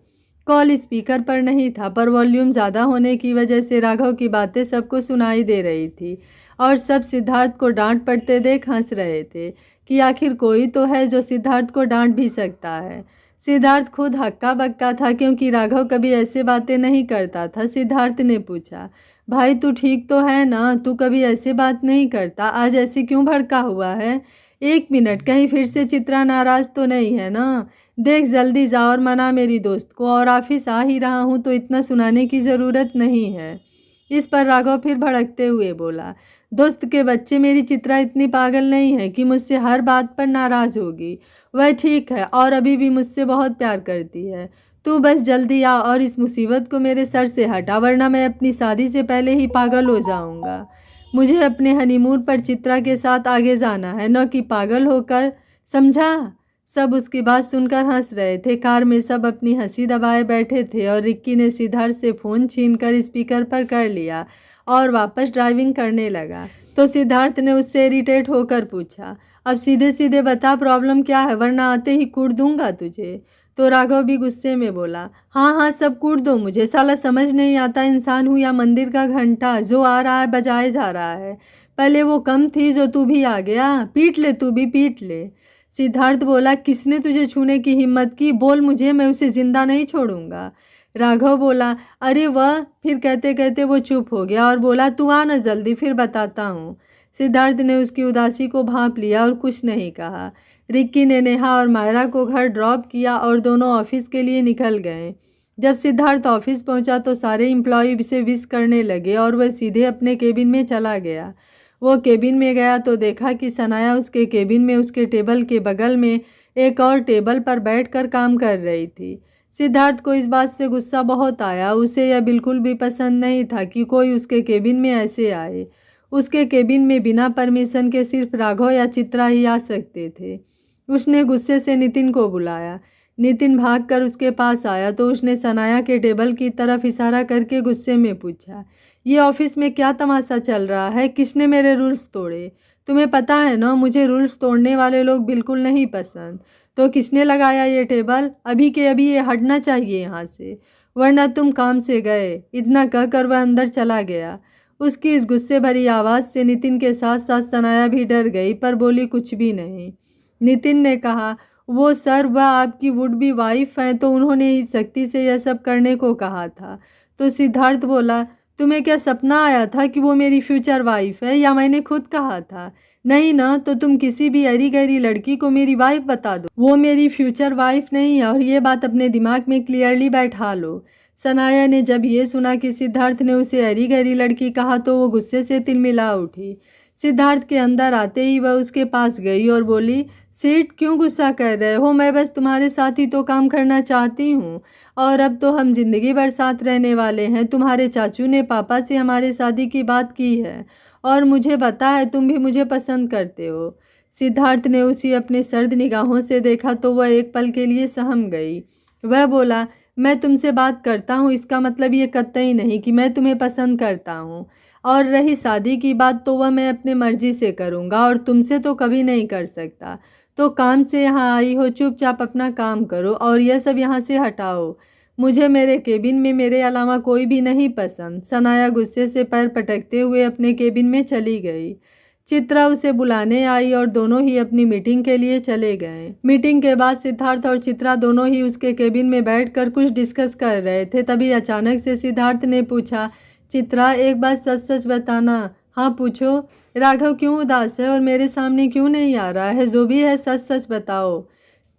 कॉल स्पीकर पर नहीं था, पर वॉल्यूम ज़्यादा होने की वजह से राघव की बातें सबको सुनाई दे रही थी, और सब सिद्धार्थ को डांट पड़ते देख हंस रहे थे कि आखिर कोई तो है जो सिद्धार्थ को डांट भी सकता है। सिद्धार्थ खुद हक्का बक्का था, क्योंकि राघव कभी ऐसे बातें नहीं करता था। सिद्धार्थ ने पूछा, भाई तू ठीक तो है ना? तू कभी ऐसे बात नहीं करता, आज ऐसे क्यों भड़का हुआ है? 1 मिनट, कहीं फिर से चित्रा नाराज़ तो नहीं है ना? देख जल्दी जा और मना मेरी दोस्त को, और ऑफिस आ ही रहा हूँ तो इतना सुनाने की ज़रूरत नहीं है। इस पर राघव फिर भड़कते हुए बोला, दोस्त के बच्चे, मेरी चित्रा इतनी पागल नहीं है कि मुझसे हर बात पर नाराज़ होगी। वह ठीक है और अभी भी मुझसे बहुत प्यार करती है। तू बस जल्दी आ और इस मुसीबत को मेरे सर से हटा, वरना मैं अपनी शादी से पहले ही पागल हो जाऊंगा। मुझे अपने हनीमून पर चित्रा के साथ आगे जाना है, न कि पागल होकर, समझा? सब उसकी बात सुनकर हंस रहे थे। कार में सब अपनी हंसी दबाए बैठे थे और रिक्की ने सिद्धार्थ से फ़ोन छीनकर स्पीकर पर कर लिया और वापस ड्राइविंग करने लगा। तो सिद्धार्थ ने उससे इरिटेट होकर पूछा, अब सीधे सीधे बता प्रॉब्लम क्या है, वरना आते ही कूट दूंगा तुझे। तो राघव भी गुस्से में बोला, हाँ हाँ सब कूट दो मुझे, साला समझ नहीं आता इंसान हूँ या मंदिर का घंटा जो आ रहा है बजाए जा रहा है। पहले वो कम थी जो तू भी आ गया, पीट ले तू भी पीट ले। सिद्धार्थ बोला, किसने तुझे छूने की हिम्मत की, बोल मुझे, मैं उसे जिंदा नहीं छोड़ूंगा। राघव बोला, अरे वह, फिर कहते कहते वो चुप हो गया और बोला, तू आ ना जल्दी, फिर बताता हूँ। सिद्धार्थ ने उसकी उदासी को भांप लिया और कुछ नहीं कहा। रिक्की ने नेहा और मायरा को घर ड्रॉप किया और दोनों ऑफिस के लिए निकल गए। जब सिद्धार्थ ऑफिस पहुंचा तो सारे एम्प्लॉय से विश करने लगे और वह सीधे अपने केबिन में चला गया। वो केबिन में गया तो देखा कि सनाया उसके केबिन में उसके टेबल के बगल में एक और टेबल पर बैठकर काम कर रही थी। सिद्धार्थ को इस बात से गुस्सा बहुत आया। उसे यह बिल्कुल भी पसंद नहीं था कि कोई उसके केबिन में ऐसे आए। उसके केबिन में बिना परमिशन के सिर्फ राघव या चित्रा ही आ सकते थे। उसने गुस्से से नितिन को बुलाया। नितिन भागकर उसके पास आया तो उसने सनाया के टेबल की तरफ इशारा करके गुस्से में पूछा, ये ऑफिस में क्या तमाशा चल रहा है? किसने मेरे रूल्स तोड़े? तुम्हें पता है ना, मुझे रूल्स तोड़ने वाले लोग बिल्कुल नहीं पसंद। तो किसने लगाया ये टेबल? अभी के अभी ये हटना चाहिए यहाँ से, वरना तुम काम से गए। इतना कहकर वह अंदर चला गया। उसकी इस गुस्से भरी आवाज़ से नितिन के साथ साथ सनाया भी डर गई, पर बोली कुछ भी नहीं। नितिन ने कहा, वो सर, वह आपकी वुड बी वाइफ हैं, तो उन्होंने ही शक्ति से यह सब करने को कहा था। तो सिद्धार्थ बोला, तुम्हें क्या सपना आया था कि वो मेरी फ्यूचर वाइफ है, या मैंने खुद कहा था? नहीं ना, तो तुम किसी भी अरी गहरी लड़की को मेरी वाइफ बता दो, वो मेरी फ्यूचर वाइफ नहीं है, और ये बात अपने दिमाग में क्लियरली बैठा लो। सनाया ने जब ये सुना कि सिद्धार्थ ने उसे अरी गहरी लड़की कहा तो वो गुस्से से तिलमिला उठी। सिद्धार्थ के अंदर आते ही वह उसके पास गई और बोली, सीट क्यों गुस्सा कर रहे हो? मैं बस तुम्हारे साथ ही तो काम करना चाहती हूँ, और अब तो हम जिंदगी भर साथ रहने वाले हैं। तुम्हारे चाचू ने पापा से हमारे शादी की बात की है, और मुझे पता है तुम भी मुझे पसंद करते हो। सिद्धार्थ ने उसे अपने सर्द निगाहों से देखा तो वह एक पल के लिए सहम गई। वह बोला, मैं तुमसे बात करता हूँ, इसका मतलब ये कतई नहीं कि मैं तुम्हें पसंद करता हूँ, और रही शादी की बात तो वह मैं अपने मर्जी से करूँगा और तुमसे तो कभी नहीं कर सकता। तो काम से यहाँ आई हो, चुपचाप अपना काम करो और यह सब यहाँ से हटाओ। मुझे मेरे केबिन में मेरे अलावा कोई भी नहीं पसंद। सनाया गुस्से से पैर पटकते हुए अपने केबिन में चली गई। चित्रा उसे बुलाने आई और दोनों ही अपनी मीटिंग के लिए चले गए। मीटिंग के बाद सिद्धार्थ और चित्रा दोनों ही उसके केबिन में बैठकर कुछ डिस्कस कर रहे थे। तभी अचानक से सिद्धार्थ ने पूछा, चित्रा एक बात सच सच बताना। हाँ पूछो। राघव क्यों उदास है और मेरे सामने क्यों नहीं आ रहा है? जो भी है सच सच बताओ।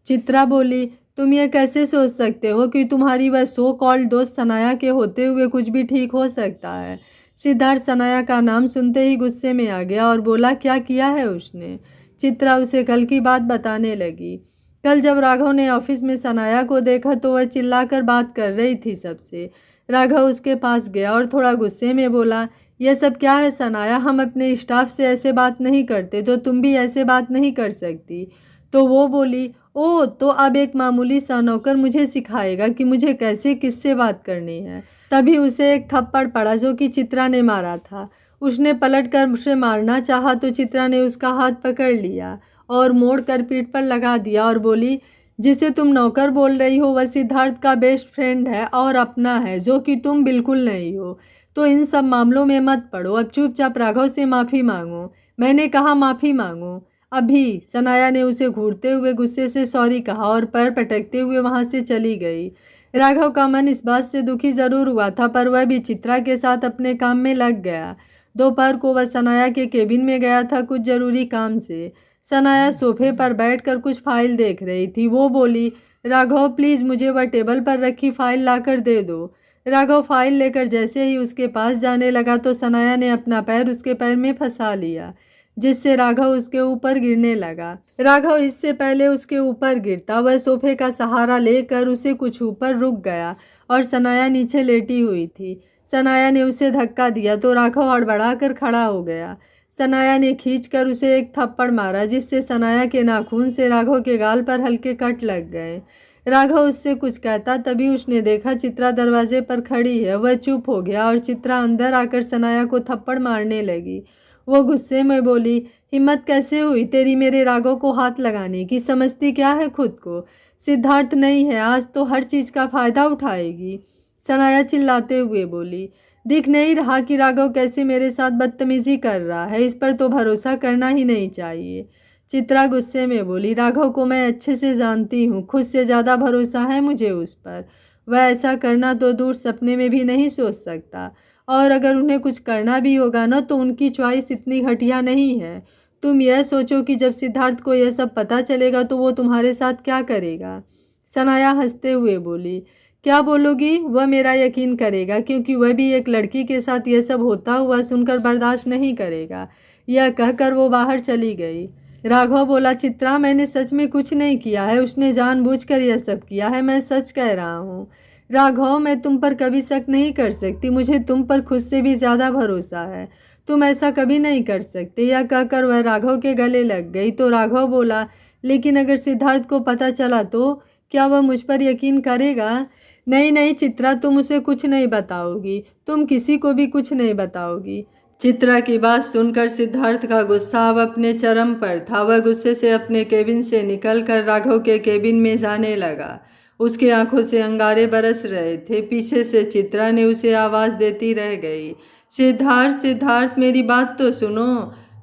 चित्रा बोली, तुम ये कैसे सोच सकते हो कि तुम्हारी वह सो कॉल्ड दोस्त सनाया के होते हुए कुछ भी ठीक हो सकता है? सिद्धार्थ सनाया का नाम सुनते ही गुस्से में आ गया और बोला, क्या किया है उसने? चित्रा उसे कल की बात बताने लगी। कल जब राघव ने ऑफिस में सनाया को देखा तो वह चिल्लाकर बात कर रही थी सबसे। राघव उसके पास गया और थोड़ा गुस्से में बोला, यह सब क्या है सनाया? हम अपने स्टाफ से ऐसे बात नहीं करते, तो तुम भी ऐसे बात नहीं कर सकती। तो वो बोली, ओह, तो अब एक मामूली सा नौकर मुझे सिखाएगा कि मुझे कैसे किससे बात करनी है। तभी उसे एक थप्पड़ पड़ा जो कि चित्रा ने मारा था। उसने पलटकर उसे मारना चाहा तो चित्रा ने उसका हाथ पकड़ लिया और मोड़कर पीठ पर लगा दिया और बोली, जिसे तुम नौकर बोल रही हो वह सिद्धार्थ का बेस्ट फ्रेंड है और अपना है, जो कि तुम बिल्कुल नहीं हो। तो इन सब मामलों में मत पड़ो, अब चुपचाप राघव से माफ़ी मांगो। मैंने कहा माफ़ी मांगो अभी। सनाया ने उसे घूरते हुए गुस्से से सॉरी कहा और पैर पटकते हुए वहां से चली गई। राघव का मन इस बात से दुखी जरूर हुआ था, पर वह भी चित्रा के साथ अपने काम में लग गया। दोपहर को वह सनाया के केबिन में गया था कुछ जरूरी काम से। सनाया सोफे पर बैठकर कुछ फाइल देख रही थी। वो बोली, राघव प्लीज़ मुझे वह टेबल पर रखी फाइल लाकर दे दो। राघव फाइल लेकर जैसे ही उसके पास जाने लगा तो सनाया ने अपना पैर उसके पैर में फंसा लिया, जिससे राघव उसके ऊपर गिरने लगा। राघव इससे पहले उसके ऊपर गिरता वह सोफे का सहारा लेकर उसे कुछ ऊपर रुक गया और सनाया नीचे लेटी हुई थी। सनाया ने उसे धक्का दिया तो राघव हड़बड़ाकर खड़ा हो गया। सनाया ने खींचकर उसे एक थप्पड़ मारा, जिससे सनाया के नाखून से राघव के गाल पर हल्के कट लग गए। राघव उससे कुछ कहता तभी उसने देखा चित्रा दरवाजे पर खड़ी है। वह चुप हो गया और चित्रा अंदर आकर सनाया को थप्पड़ मारने लगी। वो गुस्से में बोली, हिम्मत कैसे हुई तेरी मेरे राघव को हाथ लगाने की? समझती क्या है खुद को? सिद्धार्थ नहीं है, आज तो हर चीज़ का फ़ायदा उठाएगी। सनाया चिल्लाते हुए बोली, दिख नहीं रहा कि राघव कैसे मेरे साथ बदतमीजी कर रहा है? इस पर तो भरोसा करना ही नहीं चाहिए। चित्रा गुस्से में बोली, राघव को मैं अच्छे से जानती हूँ, खुद से ज़्यादा भरोसा है मुझे उस पर। वह ऐसा करना तो दूर सपने में भी नहीं सोच सकता, और अगर उन्हें कुछ करना भी होगा ना तो उनकी चॉइस इतनी घटिया नहीं है। तुम यह सोचो कि जब सिद्धार्थ को यह सब पता चलेगा तो वो तुम्हारे साथ क्या करेगा? सनाया हंसते हुए बोली, क्या बोलोगी? वह मेरा यकीन करेगा, क्योंकि वह भी एक लड़की के साथ यह सब होता हुआ सुनकर बर्दाश्त नहीं करेगा। यह कहकर वो बाहर चली गई। राघव बोला, चित्रा मैंने सच में कुछ नहीं किया है, उसने जानबूझकर यह सब किया है, मैं सच कह रहा हूँ। राघव मैं तुम पर कभी शक नहीं कर सकती, मुझे तुम पर खुद से भी ज़्यादा भरोसा है, तुम ऐसा कभी नहीं कर सकते। यह कहकर वह राघव के गले लग गई। तो राघव बोला, लेकिन अगर सिद्धार्थ को पता चला तो क्या वह मुझ पर यकीन करेगा? नहीं नहीं चित्रा, तुम उसे कुछ नहीं बताओगी, तुम किसी को भी कुछ नहीं बताओगी। चित्रा की बात सुनकर सिद्धार्थ का गुस्सा अब अपने चरम पर था। वह गुस्से से अपने केबिन से निकलकर राघव के केबिन में जाने लगा। उसकी आंखों से अंगारे बरस रहे थे। पीछे से चित्रा ने उसे आवाज़ देती रह गई, सिद्धार्थ सिद्धार्थ मेरी बात तो सुनो।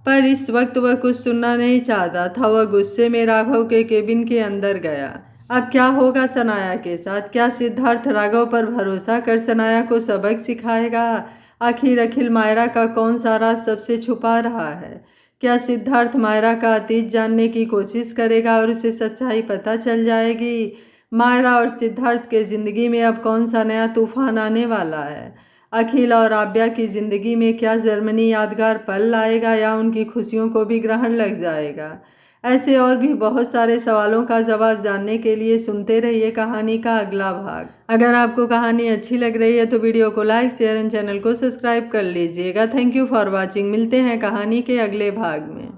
पर इस वक्त वह कुछ सुनना नहीं चाहता था। वह गुस्से में राघव के केबिन के अंदर गया। अब क्या होगा सनाया के साथ? क्या सिद्धार्थ राघव पर भरोसा कर सनाया को सबक सिखाएगा? आखिर अखिल मायरा का कौन सा राज सबसे छुपा रहा है? क्या सिद्धार्थ मायरा का अतीत जानने की कोशिश करेगा और उसे सच्चाई पता चल जाएगी? मायरा और सिद्धार्थ के ज़िंदगी में अब कौन सा नया तूफान आने वाला है? अखिल और आव्या की ज़िंदगी में क्या जर्मनी यादगार पल लाएगा या उनकी खुशियों को भी ग्रहण लग जाएगा? ऐसे और भी बहुत सारे सवालों का जवाब जानने के लिए सुनते रहिए कहानी का अगला भाग। अगर आपको कहानी अच्छी लग रही है तो वीडियो को लाइक, शेयर एंड चैनल को सब्सक्राइब कर लीजिएगा। Thank you for watching. मिलते हैं कहानी के अगले भाग में।